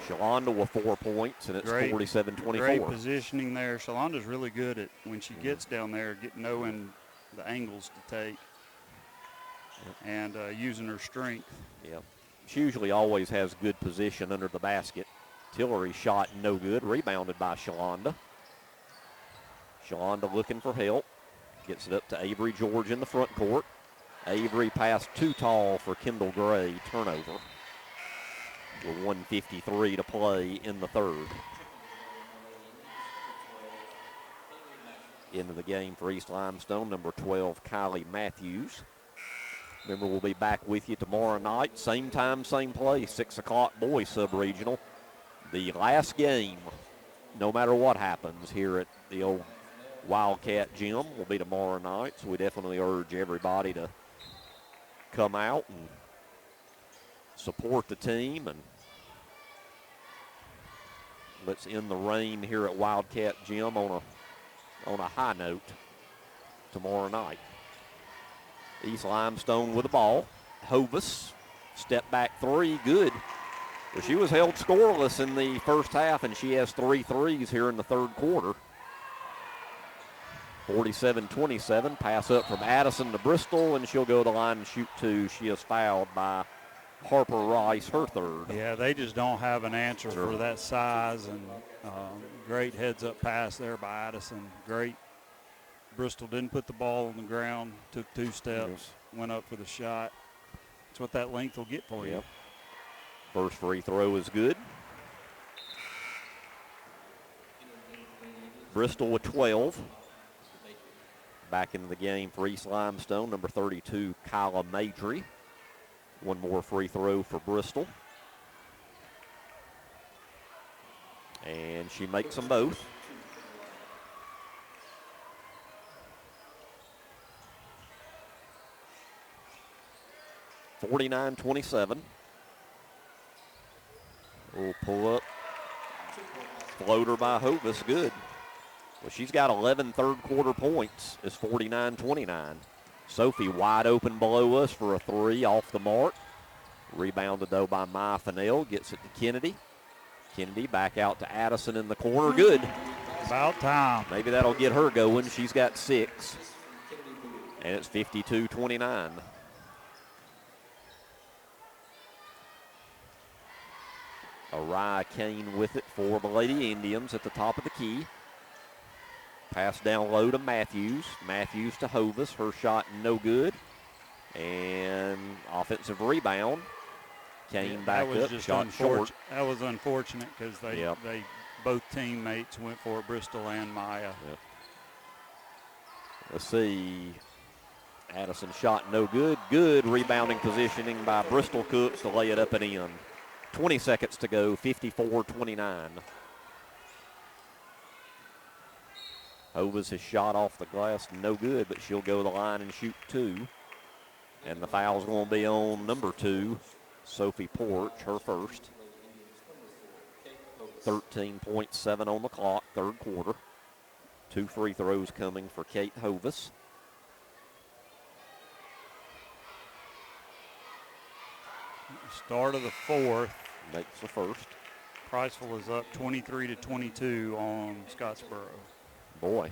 Shalonda with 4 points, and it's 47-24. Great positioning there. Shalonda's really good at when she gets down there, knowing the angles to take and using her strength. Yeah. She usually always has good position under the basket. Tillery shot no good. Rebounded by Shalonda. Shalonda looking for help. Gets it up to Avery George in the front court. Avery passed too tall for Kendall Gray. Turnover. With 1:53 to play in the third. Into the game for East Limestone, number 12, Kylie Matthews. Remember, we'll be back with you tomorrow night. Same time, same place, 6 o'clock boys sub-regional. The last game, no matter what happens here at the old Wildcat Gym, will be tomorrow night. So we definitely urge everybody to come out and support the team. And let's end the rain here at Wildcat Gym on a high note tomorrow night. East Limestone with the ball. Hovis, step back three, good. Well, she was held scoreless in the first half, and she has 3 threes here in the third quarter. 47-27, pass up from Addison to Bristol, and she'll go to the line and shoot 2. She is fouled by Harper Rice, her third. Yeah, they just don't have an answer for that size, and great heads-up pass there by Addison. Great. Bristol didn't put the ball on the ground, took 2 steps, went up for the shot. That's what that length will get for you. First free throw is good. Bristol with 12. Back into the game for East Limestone, number 32, Kyla Madry. One more free throw for Bristol. And she makes them both. (49-27). We'll pull up. Floater by Hovis, good. Well, she's got 11 third-quarter points. It's 49-29. Sophie wide open below us for a three off the mark. Rebounded, though, by Maya Fennell. Gets it to Kennedy. Kennedy back out to Addison in the corner. Good. About time. Maybe that'll get her going. She's got 6. And it's 52-29. Araya Kane with it for the Lady Indians at the top of the key. Pass down low to Matthews. Matthews to Hovis. Her shot no good. And offensive rebound. Kane back up, shot short. That was unfortunate because they both teammates went for it, Bristol and Maya. Yep. Let's see. Addison shot no good. Good rebounding positioning by Bristol Cooks to lay it up and in. 20 seconds to go, 54-29. Hovis has shot off the glass, no good, but she'll go to the line and shoot 2. And the foul's going to be on number 2, Sophie Porch, her first. 13.7 on the clock, third quarter. 2 free throws coming for Kate Hovis. Start of the fourth. Makes the first. Priceville is up 23-22 on Scottsboro. Boy.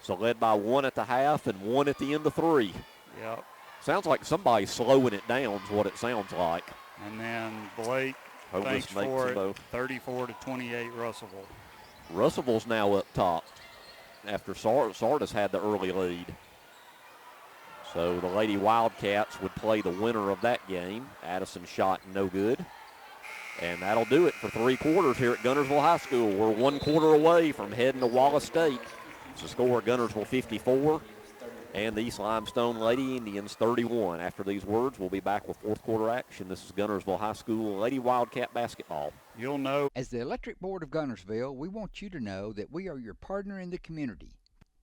So led by 1 at the half and 1 at the end of 3. Yep. Sounds like somebody's slowing it down is what it sounds like. And then Blake thanks for it, 34-28 Russellville. Russellville's now up top after Sardis had the early lead. So the Lady Wildcats would play the winner of that game. Addison shot no good. And that'll do it for 3 quarters here at Guntersville High School. We're 1 quarter away from heading to Wallace State. It's the score, Guntersville 54 and the East Limestone Lady Indians 31. After these words, we'll be back with 4th quarter action. This is Guntersville High School Lady Wildcat basketball. You'll know. As the Electric Board of Guntersville, we want you to know that we are your partner in the community.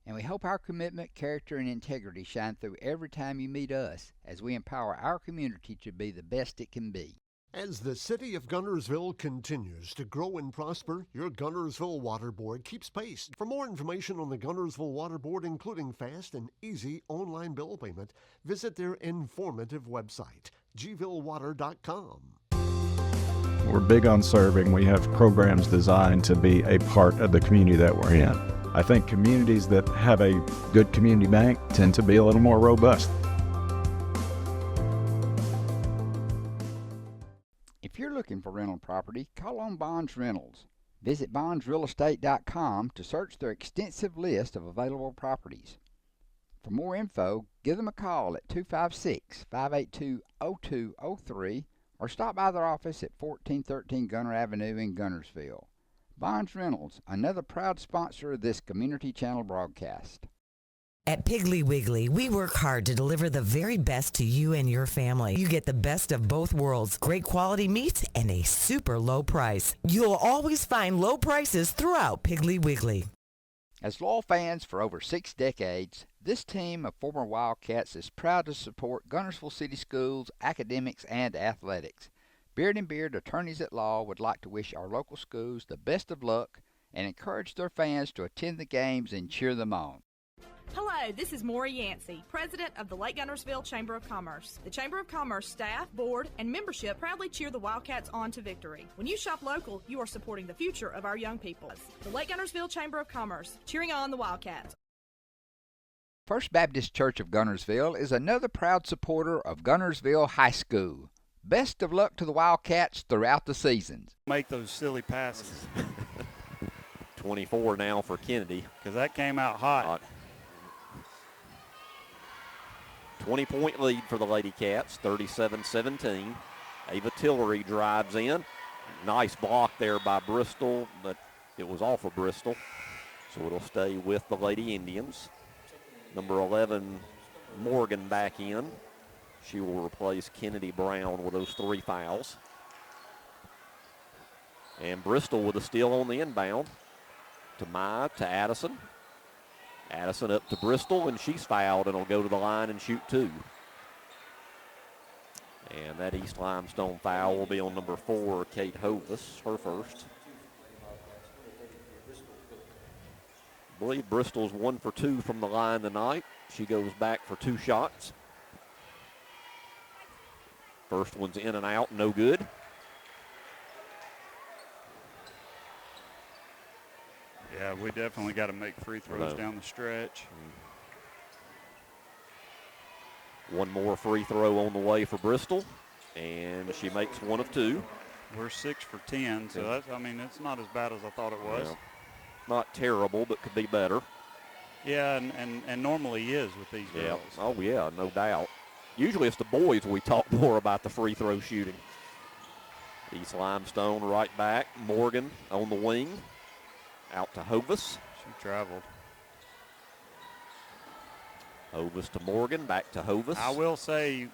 And we hope our commitment, character, and integrity shine through every time you meet us as we empower our community to be the best it can be. As the city of Guntersville continues to grow and prosper, your Guntersville Water Board keeps pace. For more information on the Guntersville Water Board, including fast and easy online bill payment, visit their informative website, gvillewater.com. We're big on serving. We have programs designed to be a part of the community that we're in. I think communities that have a good community bank tend to be a little more robust. If you're looking for rental property, call on Bonds Rentals. Visit bondsrealestate.com to search their extensive list of available properties. For more info, give them a call at 256-582-0203 or stop by their office at 1413 Gunner Avenue in Guntersville. Bonds Rentals, another proud sponsor of this Community Channel broadcast. At Piggly Wiggly, we work hard to deliver the very best to you and your family. You get the best of both worlds, great quality meats and a super low price. You'll always find low prices throughout Piggly Wiggly. As loyal fans for over 6 decades, this team of former Wildcats is proud to support Guntersville City Schools, academics, and athletics. Beard and Beard Attorneys at Law would like to wish our local schools the best of luck and encourage their fans to attend the games and cheer them on. Hello, this is Maury Yancey, President of the Lake Guntersville Chamber of Commerce. The Chamber of Commerce staff, board, and membership proudly cheer the Wildcats on to victory. When you shop local, you are supporting the future of our young people. The Lake Guntersville Chamber of Commerce, cheering on the Wildcats. First Baptist Church of Guntersville is another proud supporter of Guntersville High School. Best of luck to the Wildcats throughout the seasons. Make those silly passes. 24 now for Kennedy. Because that came out hot. 20-point lead for the Lady Cats, 37-17. Ava Tillery drives in. Nice block there by Bristol, but it was off of Bristol. So it'll stay with the Lady Indians. Number 11, Morgan back in. She will replace Kennedy Brown with those 3 fouls. And Bristol with a steal on the inbound. To Maya, to Addison. Addison up to Bristol, and she's fouled, and will go to the line and shoot 2. And that East Limestone foul will be on number 4, Kate Hovis, her first. I believe Bristol's 1 for 2 from the line tonight. She goes back for 2 shots. First one's in and out, no good. Yeah, we definitely got to make free throws down the stretch. One more free throw on the way for Bristol, and she makes 1 of 2. We're 6 for 10, so that's, I mean, it's not as bad as I thought it was. Yeah. Not terrible, but could be better. Yeah, and normally is with these girls. Yeah. Oh, yeah, no doubt. Usually it's the boys we talk more about the free throw shooting. East Limestone right back. Morgan on the wing. Out to Hovis. She traveled. Hovis to Morgan, back to Hovis. I will say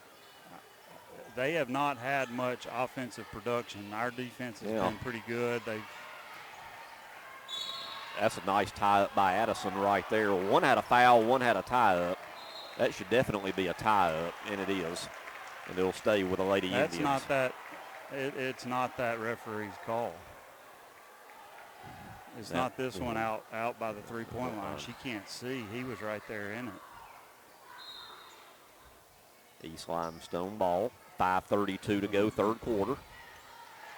they have not had much offensive production. Our defense has been pretty good. That's a nice tie-up by Addison right there. One had a foul, one had a tie-up. That should definitely be a tie-up, and it is. And they'll stay with the Lady Indians. It's not that referee's call. It's not this one out by the three-point line. She can't see. He was right there in it. East Limestone ball. 5:32 to go, third quarter.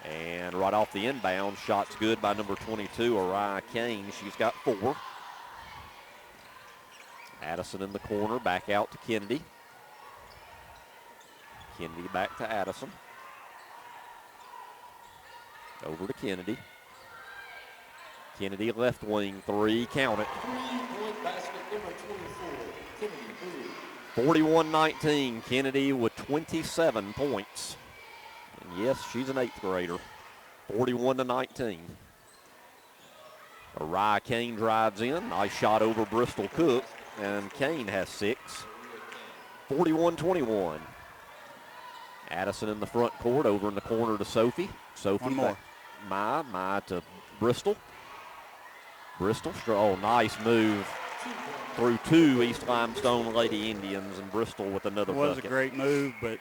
And right off the inbound, shot's good by number 22, Ariah Kane. She's got 4. Addison in the corner, back out to Kennedy. Kennedy back to Addison. Over to Kennedy. Kennedy left wing 3, count it. 3-point basket, number 24, Kennedy. 41-19, Kennedy with 27 points. And yes, she's an 8th grader. 41-19. Ariah Kane drives in. Nice shot over Bristol Cook. And Kane has 6. 41-21. Addison in the front court, over in the corner to Sophie. Sophie one more. Maya to Bristol. Bristol, nice move. Through 2 East Limestone Lady Indians, and Bristol with another bucket. It was a great move, but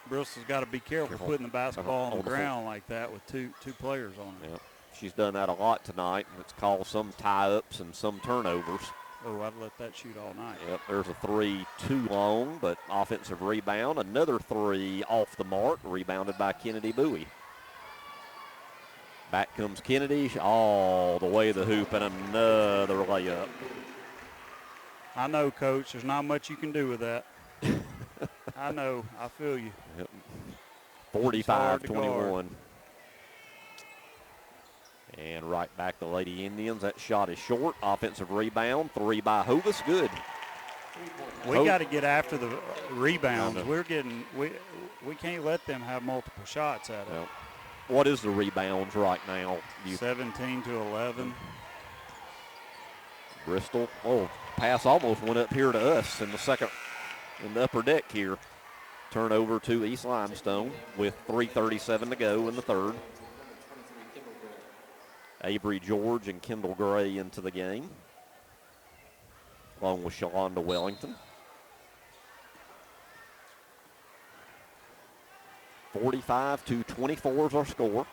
Bristol's got to be careful putting the basketball on the ground like that with two players on it. Yep. She's done that a lot tonight, and it's caused some tie-ups and some turnovers. Oh, I'd let that shoot all night. Yep, there's a 3 too long, but offensive rebound. Another 3 off the mark, rebounded by Kennedy Bowie. Back comes Kennedy all the way to the hoop, and another layup. I know, Coach. There's not much you can do with that. I know. I feel you. Yep. 45-21. And right back the Lady Indians. That shot is short. Offensive rebound. 3 by Hovis. Good. We got to get after the rebounds. We can't let them have multiple shots at it. Well, what is the rebounds right now? 17 to 11. Bristol. Oh, pass almost went up here to us in the upper deck here. Turnover to East Limestone with 3:37 to go in the third. Avery George and Kendall Gray into the game, along with Shalonda Wellington. 45-24 is our score.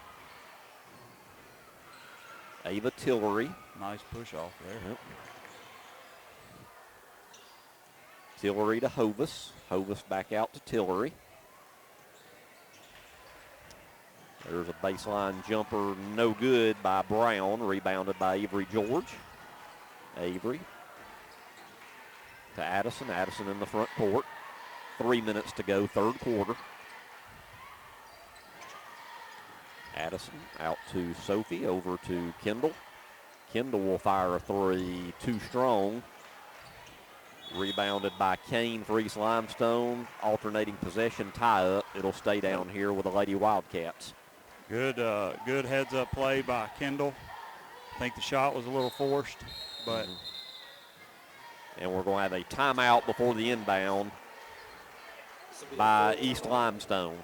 Ava Tillery. Nice push off there. Yep. Tillery to Hovis. Hovis back out to Tillery. There's a baseline jumper, no good by Brown, rebounded by Avery George. Avery to Addison. Addison in the front court. 3 minutes to go, third quarter. Addison out to Sophie, over to Kendall. Kendall will fire a 3, too strong. Rebounded by Kane for East Limestone. Alternating possession tie-up. It'll stay down here with the Lady Wildcats. Good heads-up play by Kendall. I think the shot was a little forced, but. And we're going to have a timeout before the inbound. by East Limestone.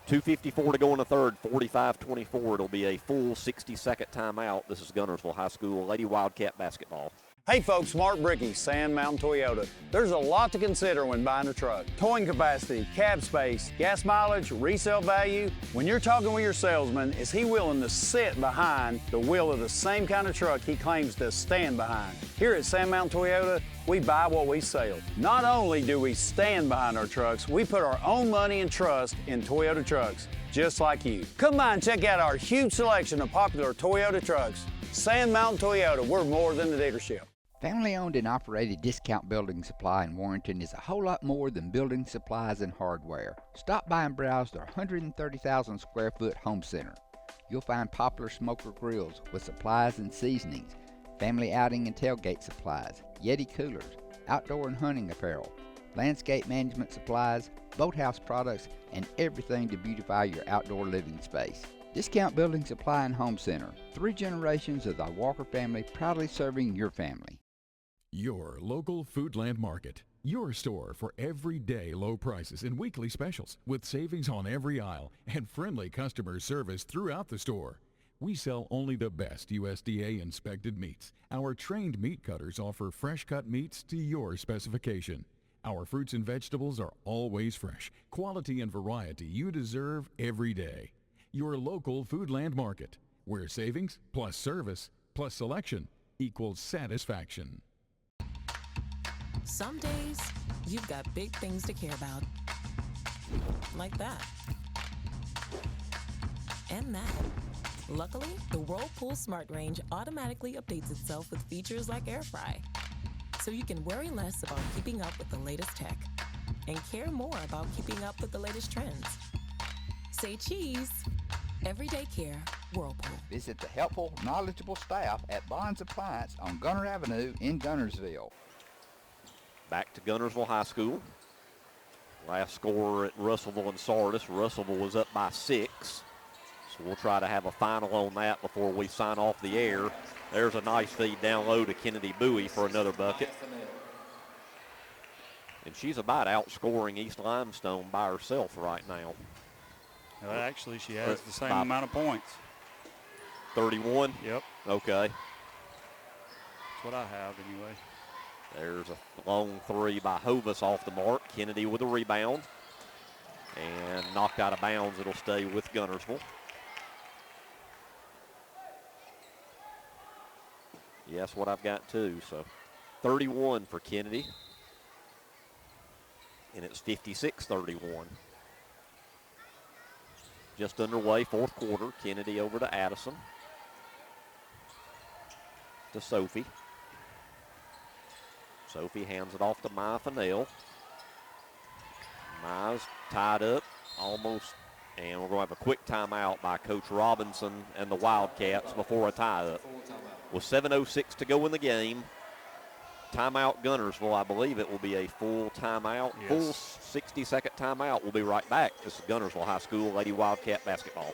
2:54 to go in the third, 45-24. It'll be a full 60-second timeout. This is Guntersville High School Lady Wildcat basketball. Hey folks, Mark Brickey, Sand Mountain Toyota. There's a lot to consider when buying a truck. Towing capacity, cab space, gas mileage, resale value. When you're talking with your salesman, is he willing to sit behind the wheel of the same kind of truck he claims to stand behind? Here at Sand Mountain Toyota, we buy what we sell. Not only do we stand behind our trucks, we put our own money and trust in Toyota trucks, just like you. Come by and check out our huge selection of popular Toyota trucks. Sand Mountain Toyota, we're more than a dealership. Family-owned and operated Discount Building Supply in Warrenton is a whole lot more than building supplies and hardware. Stop by and browse their 130,000 square foot home center. You'll find popular smoker grills with supplies and seasonings, family outing and tailgate supplies, Yeti coolers, outdoor and hunting apparel, landscape management supplies, boathouse products, and everything to beautify your outdoor living space. Discount Building Supply and Home Center. 3 generations of the Walker family proudly serving your family. Your local Foodland Market. Your store for everyday low prices and weekly specials with savings on every aisle and friendly customer service throughout the store. We sell only the best USDA inspected meats. Our trained meat cutters offer fresh cut meats to your specification. Our fruits and vegetables are always fresh, quality and variety you deserve every day. Your local Foodland Market, where savings plus service plus selection equals satisfaction. Some days, you've got big things to care about. Like that. And that. Luckily, the Whirlpool Smart Range automatically updates itself with features like Air Fry. So you can worry less about keeping up with the latest tech and care more about keeping up with the latest trends. Say cheese. Everyday care, Whirlpool. Visit the helpful, knowledgeable staff at Bonds Appliance on Gunter Avenue in Guntersville. Back to Guntersville High School. Last score at Russellville and Sardis. Russellville was up by 6. So we'll try to have a final on that before we sign off the air. There's a nice feed down low to Kennedy Bowie for another bucket. And she's about outscoring East Limestone by herself right now. Well, actually, she has the same amount of points. 31? Yep. Okay. That's what I have anyway. There's a long 3 by Hovis off the mark. Kennedy with a rebound. And knocked out of bounds. It'll stay with Guntersville. Yes, what I've got too. So 31 for Kennedy. And it's 56-31. Just underway, 4th quarter. Kennedy over to Addison. To Sophie. Sophie hands it off to Maya Fennell. Maya's tied up almost, and we're going to have a quick timeout by Coach Robinson and the Wildcats before a tie-up. With 7:06 to go in the game, timeout Guntersville. I believe it will be a full timeout, yes. Full 60-second timeout. We'll be right back. This is Guntersville High School Lady Wildcat basketball.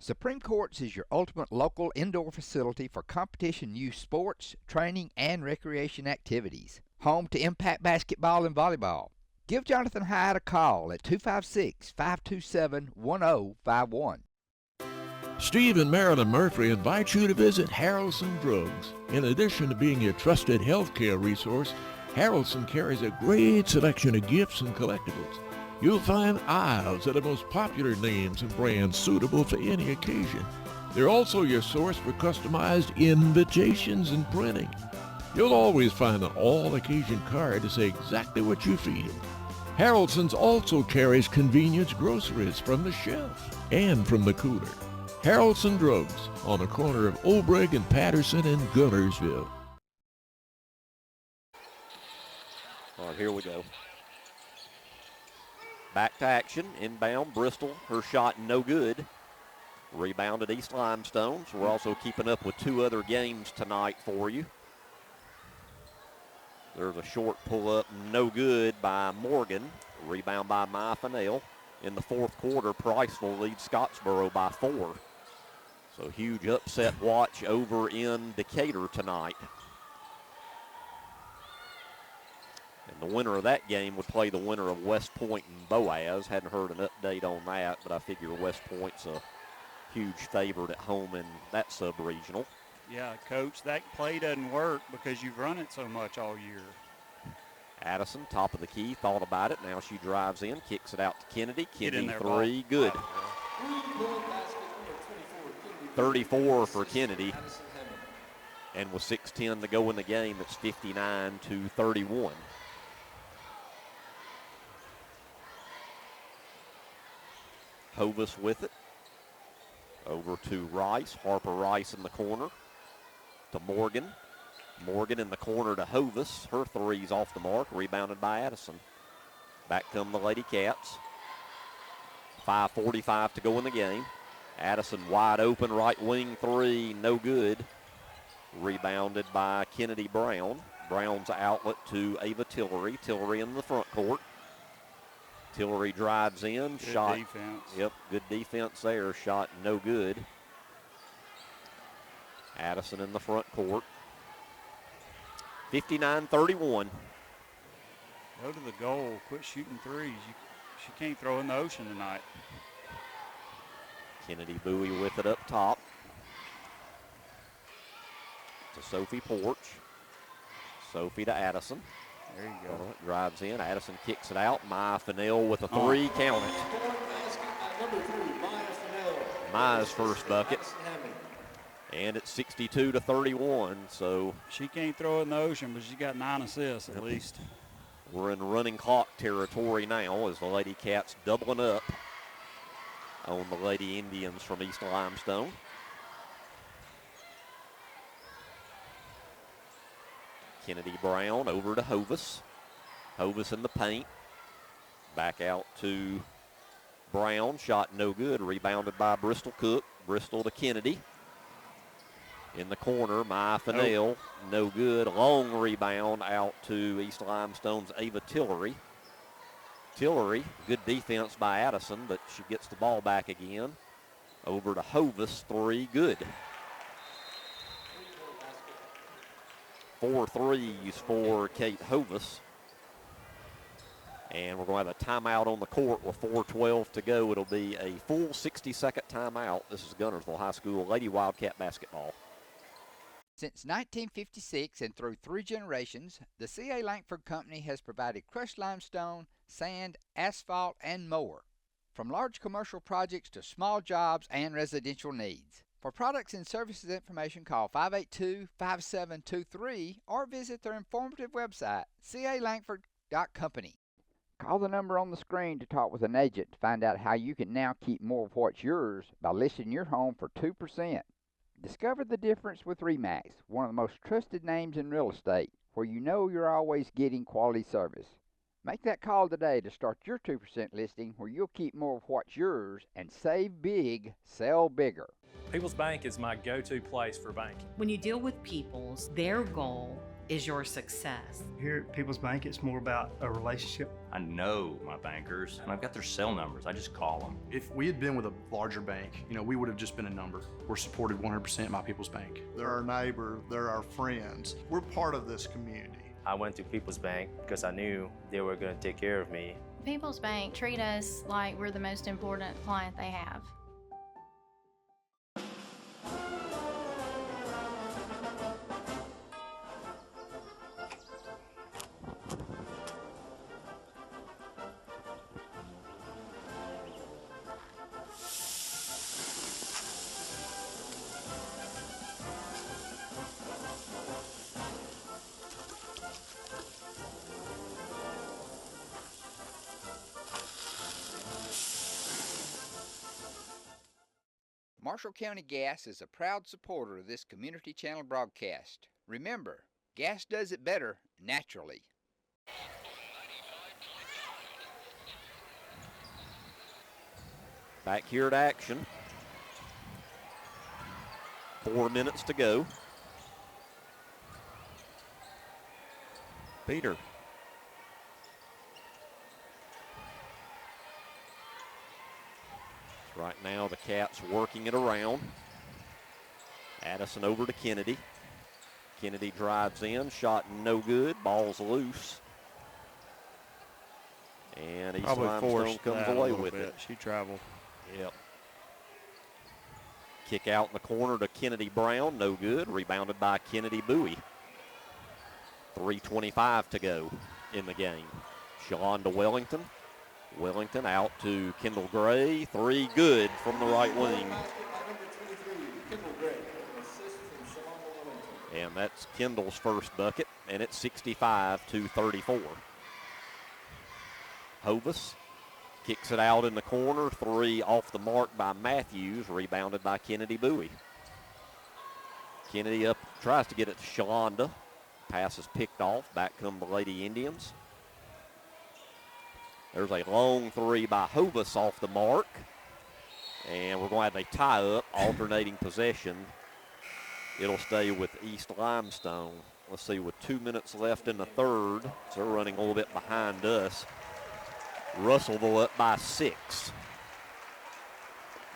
Supreme Courts is your ultimate local indoor facility for competition youth sports, training, and recreation activities. Home to Impact Basketball and Volleyball. Give Jonathan Hyde a call at 256-527-1051. Steve and Marilyn Murphy invite you to visit Harrelson Drugs. In addition to being your trusted healthcare resource, Harrelson carries a great selection of gifts and collectibles. You'll find aisles of the most popular names and brands suitable for any occasion. They're also your source for customized invitations and printing. You'll always find an all-occasion card to say exactly what you feel. Harrelson's also carries convenience groceries from the shelf and from the cooler. Harrelson Drugs on the corner of Obrig and Patterson in Guntersville. All right, here we go. Back to action, inbound, Bristol. Her shot no good. Rebounded East Limestone. So we're also keeping up with 2 other games tonight for you. There's a short pull-up, no good by Morgan. Rebound by Maya Fennell. In the 4th quarter, Priceville leads Scottsboro by 4. So huge upset watch over in Decatur tonight. And The winner of that game would play the winner of West Point and Boaz. Hadn't heard an update on that, but I figure West Point's a huge favorite at home in that sub-regional. Yeah, Coach, that play doesn't work because you've run it so much all year. Addison, top of the key, thought about it. Now she drives in, kicks it out to Kennedy. Kennedy, there, three, good. 34 for Kennedy. And with 6:10 to go in the game, it's 59-31. Hovis with it. Over to Rice. Harper Rice in the corner to Morgan. Morgan in the corner to Hovis. Her three's off the mark, rebounded by Addison. Back come the Lady Cats. 5:45 to go in the game. Addison wide open, right wing three, no good. Rebounded by Kennedy Brown. Brown's outlet to Ava Tillery. Tillery in the front court. Tillery drives in, Good shot. defense. Yep, good defense there. Shot no good. Addison in the front court. 59-31. Go to the goal. Quit shooting threes. She can't throw in the ocean tonight. Kennedy Bowie with it up top. To Sophie Porch. Sophie to Addison. There you go. Drives in. Addison kicks it out. Maya Fennell with a three. Count it. Maya's first bucket. And it's 62-31. So she can't throw it in the ocean, but she's got 9 assists at least. We're in running clock territory now as the Lady Cats doubling up on the Lady Indians from East Limestone. Kennedy Brown over to Hovis. Hovis in the paint. Back out to Brown. Shot no good. Rebounded by Bristol Cook. Bristol to Kennedy. In the corner, Maya Fennell. No good. Long rebound out to East Limestone's Ava Tillery. Tillery, good defense by Addison, but she gets the ball back again. Over to Hovis, three, good. 4 threes for Kate Hovis. And we're going to have a timeout on the court with 4:12 to go. It'll be a full 60-second timeout. This is Guntersville High School Lady Wildcat basketball. Since 1956 and through 3 generations, the C.A. Langford Company has provided crushed limestone, sand, asphalt, and more. From large commercial projects to small jobs and residential needs. For products and services information, call 582-5723 or visit their informative website, calangford.company. Call the number on the screen to talk with an agent to find out how you can now keep more of what's yours by listing your home for 2%. Discover the difference with RE/MAX, one of the most trusted names in real estate, where you know you're always getting quality service. Make that call today to start your 2% listing where you'll keep more of what's yours and save big, sell bigger. People's Bank is my go-to place for banking. When you deal with People's, their goal is your success. Here at People's Bank, it's more about a relationship. I know my bankers, and I've got their cell numbers. I just call them. If we had been with a larger bank, we would have just been a number. We're supported 100% by People's Bank. They're our neighbor, they're our friends. We're part of this community. I went to People's Bank because I knew they were going to take care of me. People's Bank treat us like we're the most important client they have. Marshall County Gas is a proud supporter of this community channel broadcast. Remember, gas does it better naturally. Back here at action. 4 minutes to go. Peter. Right now the Cats working it around. Addison over to Kennedy. Kennedy drives in, shot no good, ball's loose. And East Probably Limestone forced comes that a away little with bit. it. She traveled. Yep. Kick out in the corner to Kennedy Brown, no good. Rebounded by Kennedy Bowie. 3:25 to go in the game. Shalonda Wellington. Wellington out to Kendall Gray. 3 good from the right wing. And that's Kendall's first bucket, and it's 65-34. Hovis kicks it out in the corner. 3 off the mark by Matthews, rebounded by Kennedy Bowie. Kennedy up, tries to get it to Shalonda. Pass is picked off. Back come the Lady Indians. There's a long 3 by Hovis off the mark. And we're going to have a tie-up, alternating possession. It'll stay with East Limestone. Let's see, with 2 minutes left in the third, so they're running a little bit behind us. Russellville up by 6.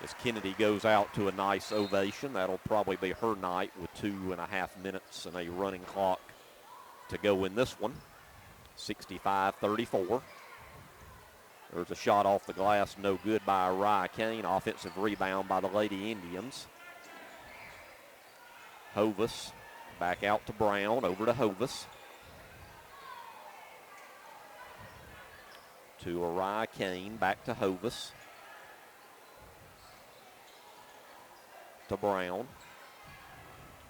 As Kennedy goes out to a nice ovation. That'll probably be her night with 2.5 minutes and a running clock to go in this one. 65-34. There's a shot off the glass, no good by Rye Kane. Offensive rebound by the Lady Indians. Hovis back out to Brown, over to Hovis. To Rye Kane, back to Hovis. To Brown.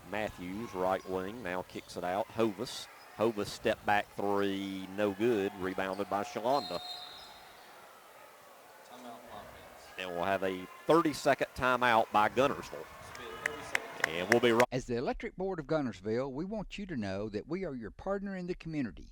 Matthews, right wing, now kicks it out. Hovis. Hovis step back 3, no good. Rebounded by Shalonda. And we'll have a 30-second timeout by Guntersville. And we'll be right. As the Electric Board of Guntersville, we want you to know that we are your partner in the community.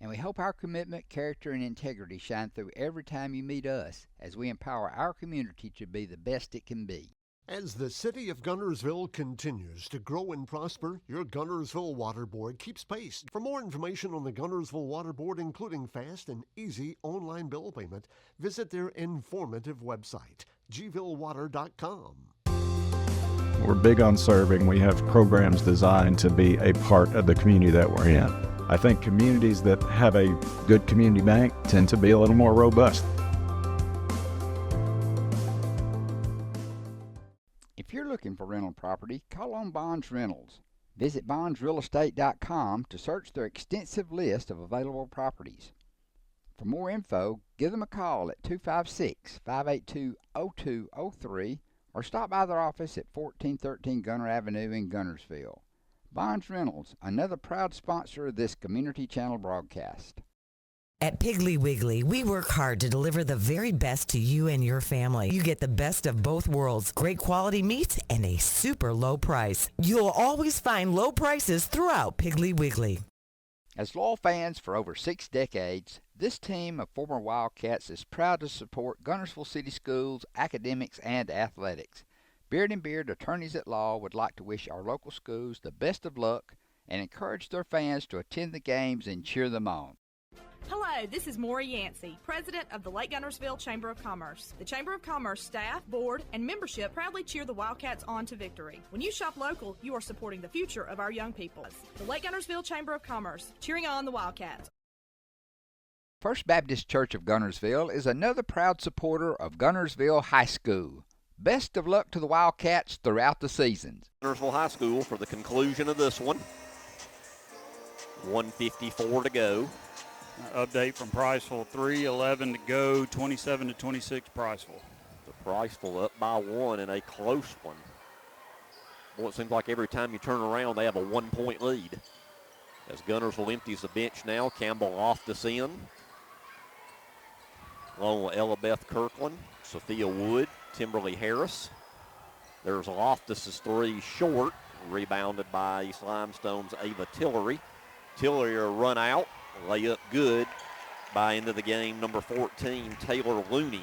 And we hope our commitment, character, and integrity shine through every time you meet us as we empower our community to be the best it can be. As the city of Guntersville continues to grow and prosper, your Guntersville Water Board keeps pace. For more information on the Guntersville Water Board, including fast and easy online bill payment, visit their informative website, gvillewater.com. We're big on serving. We have programs designed to be a part of the community that we're in. I think communities that have a good community bank tend to be a little more robust. If you're looking for rental property, call on Bonds Rentals. Visit bondsrealestate.com to search their extensive list of available properties. For more info, give them a call at 256-582-0203 or stop by their office at 1413 Gunner Avenue in Guntersville. Bonds Rentals, another proud sponsor of this Community Channel broadcast. At Piggly Wiggly, we work hard to deliver the very best to you and your family. You get the best of both worlds, great quality meats and a super low price. You'll always find low prices throughout Piggly Wiggly. As loyal fans for over 6 decades, this team of former Wildcats is proud to support Guntersville City Schools, academics, and athletics. Beard and Beard Attorneys at Law would like to wish our local schools the best of luck and encourage their fans to attend the games and cheer them on. Hello, this is Maury Yancey, President of the Lake Guntersville Chamber of Commerce. The Chamber of Commerce staff, board, and membership proudly cheer the Wildcats on to victory. When you shop local, you are supporting the future of our young people. The Lake Guntersville Chamber of Commerce, cheering on the Wildcats. First Baptist Church of Guntersville is another proud supporter of Guntersville High School. Best of luck to the Wildcats throughout the seasons. Guntersville High School for the conclusion of this one. 1:54 to go. Update from Priceville, 3:11 to go, 27-26 Priceville. The Priceville up by 1 in a close one. Well, it seems like every time you turn around, they have a 1-point lead. As Guntersville empties the bench now, Campbell Loftus in. Along with Ella Beth Kirkland, Sophia Wood, Timberly Harris. There's Loftus's 3 short, rebounded by East Limestone's Ava Tillery. Tillery a run out. Layup good by end of the game, number 14, Taylor Looney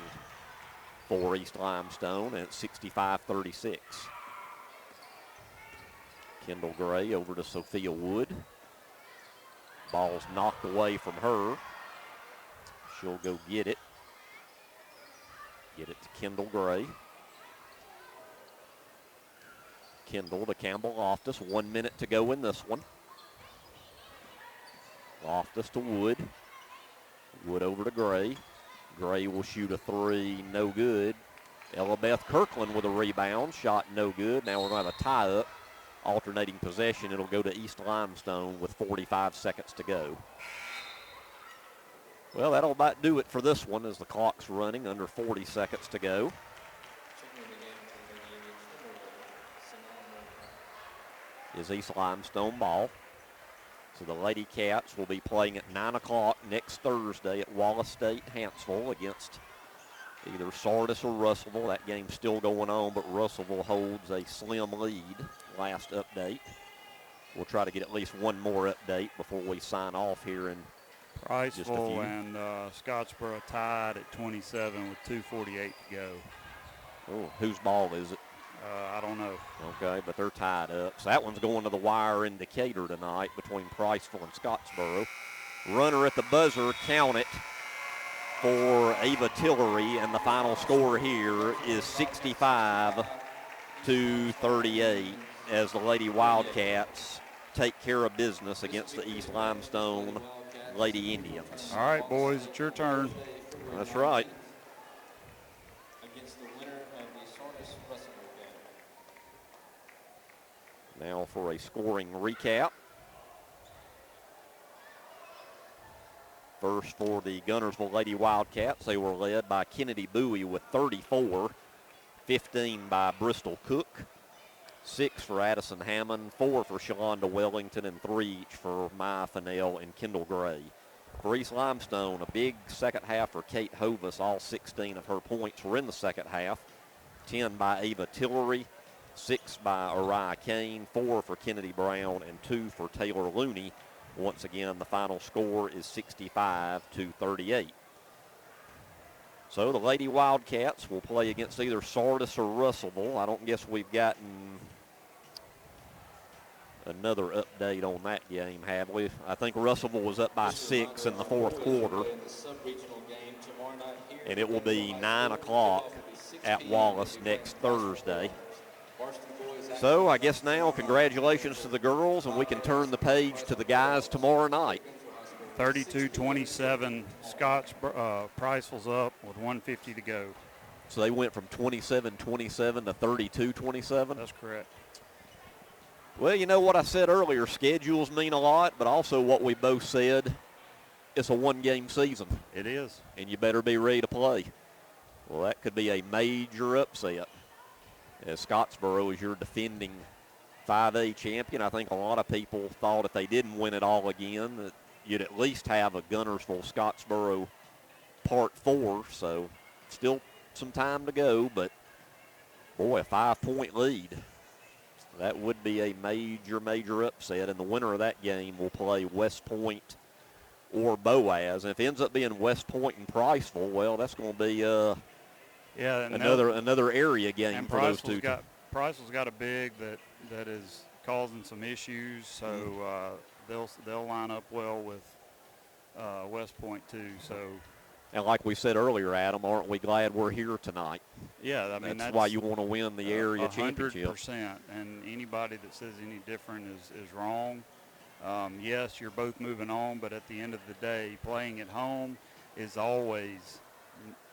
for East Limestone, and it's 65-36. Kendall Gray over to Sophia Wood. Ball's knocked away from her. She'll go get it. Get it to Kendall Gray. Kendall to Campbell Loftus. 1 minute to go in this one. Loftus to Wood. Wood over to Gray. Gray will shoot a three, no good. Ella Beth Kirkland with a rebound, shot no good. Now we're going to have a tie-up, alternating possession. It'll go to East Limestone with 45 seconds to go. Well, that'll about do it for this one as the clock's running under 40 seconds to go. Is East Limestone ball. So the Lady Cats will be playing at 9 o'clock next Thursday at Wallace State, Hanceville against either Sardis or Russellville. That game's still going on, but Russellville holds a slim lead last update. We'll try to get at least one more update before we sign off here in just a few. Priceville and Scottsboro tied at 27 with 2:48 to go. Oh, whose ball is it? I don't know. Okay, but they're tied up. So that one's going to the wire in Decatur tonight between Priceville and Scottsboro. Runner at the buzzer, count it, for Ava Tillery, and the final score here is 65-38 as the Lady Wildcats take care of business against the East Limestone Lady Indians. All right, boys, it's your turn. That's right. Now for a scoring recap. First for the Guntersville Lady Wildcats, they were led by Kennedy Bowie with 34, 15 by Bristol Cook, 6 for Addison Hammond, 4 for Shalonda Wellington, and 3 each for Maya Fennell and Kendall Gray. For East Limestone, a big second half for Kate Hovis. All 16 of her points were in the second half. 10 by Ava Tillery, 6 by Ariah Kane, 4 for Kennedy Brown, and 2 for Taylor Looney. Once again, the final score is 65-38. So the Lady Wildcats will play against either Sardis or Russellville. I don't guess we've gotten another update on that game, have we? I think Russellville was up by 6 in the fourth quarter. And it will be 9 o'clock at Wallace next Thursday. So I guess now congratulations to the girls, and we can turn the page to the guys tomorrow night. 32-27, Priceville's up with 150 to go. So they went from 27-27 to 32-27? That's correct. Well, you know what I said earlier, schedules mean a lot, but also what we both said, it's a one-game season. It is. And you better be ready to play. Well, that could be a major upset, as Scottsboro is your defending 5A champion. I think a lot of people thought if they didn't win it all again, that you'd at least have a Guntersville-Scottsboro Part 4, so still some time to go, but, boy, a 5-point lead. That would be a major, major upset, and the winner of that game will play West Point or Boaz. And if it ends up being West Point and Priceville, well, that's going to be another area game and for those two. Priceville's got a big that is causing some issues, so they'll line up well with West Point too. So, and like we said earlier, Adam, aren't we glad we're here tonight? Yeah, I mean that's why you want to win the area championship. 100%, and anybody that says any different is wrong. Yes, you're both moving on, but at the end of the day, playing at home is always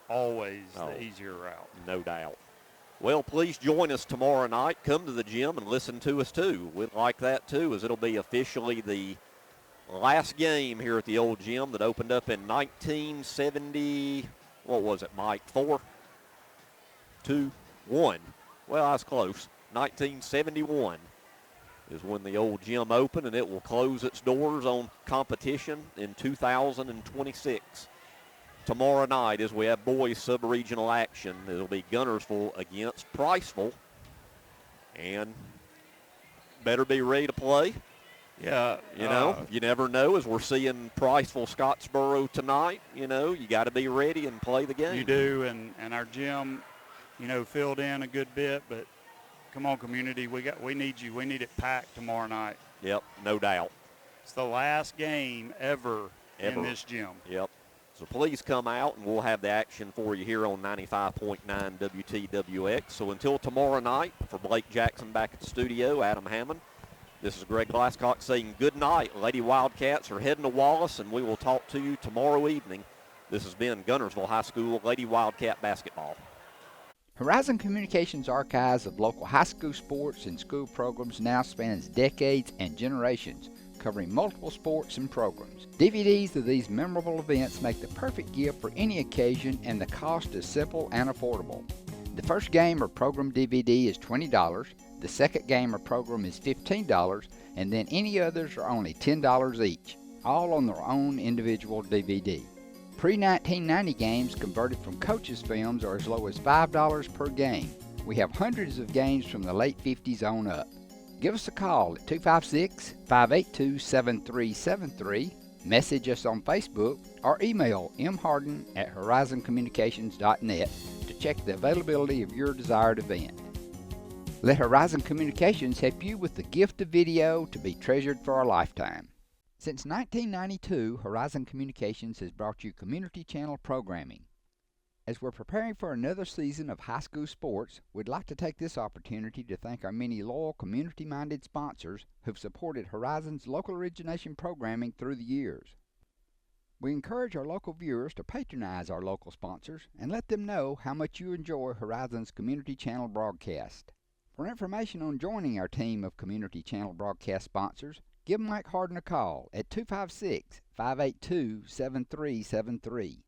the easier route. No doubt. Well, please join us tomorrow night. Come to the gym and listen to us, too. We'd like that, too, as it'll be officially the last game here at the old gym that opened up in 1970. What was it, Mike? 4, 2, 1. Well, I was close. 1971 is when the old gym opened, and it will close its doors on competition in 2026. Tomorrow night, as we have boys sub-regional action, it'll be Guntersville against Priceville. And better be ready to play. Yeah. You never know. As we're seeing Priceville-Scottsboro tonight, you got to be ready and play the game. You do, and our gym, filled in a good bit, but come on, community, we need you. We need it packed tomorrow night. Yep, no doubt. It's the last game ever. In this gym. Yep. So please come out, and we'll have the action for you here on 95.9 WTWX. So until tomorrow night, for Blake Jackson back at the studio, Adam Hammond, this is Greg Glasscock saying good night. Lady Wildcats are heading to Wallace, and we will talk to you tomorrow evening This has been Guntersville High School Lady Wildcat basketball. Horizon Communications' archives of local high school sports and school programs now spans decades and generations, covering multiple sports and programs. DVDs of these memorable events make the perfect gift for any occasion, and the cost is simple and affordable. The first game or program DVD is $20, the second game or program is $15, and then any others are only $10 each, all on their own individual DVD. Pre-1990 games converted from coaches' films are as low as $5 per game. We have hundreds of games from the late 50s on up. Give us a call at 256-582-7373, message us on Facebook, or email mharden@horizoncommunications.net to check the availability of your desired event. Let Horizon Communications help you with the gift of video to be treasured for a lifetime. Since 1992, Horizon Communications has brought you community channel programming. As we're preparing for another season of high school sports, we'd like to take this opportunity to thank our many loyal community-minded sponsors who've supported Horizon's local origination programming through the years. We encourage our local viewers to patronize our local sponsors and let them know how much you enjoy Horizon's community channel broadcast. For information on joining our team of community channel broadcast sponsors, give Mike Harden a call at 256-582-7373.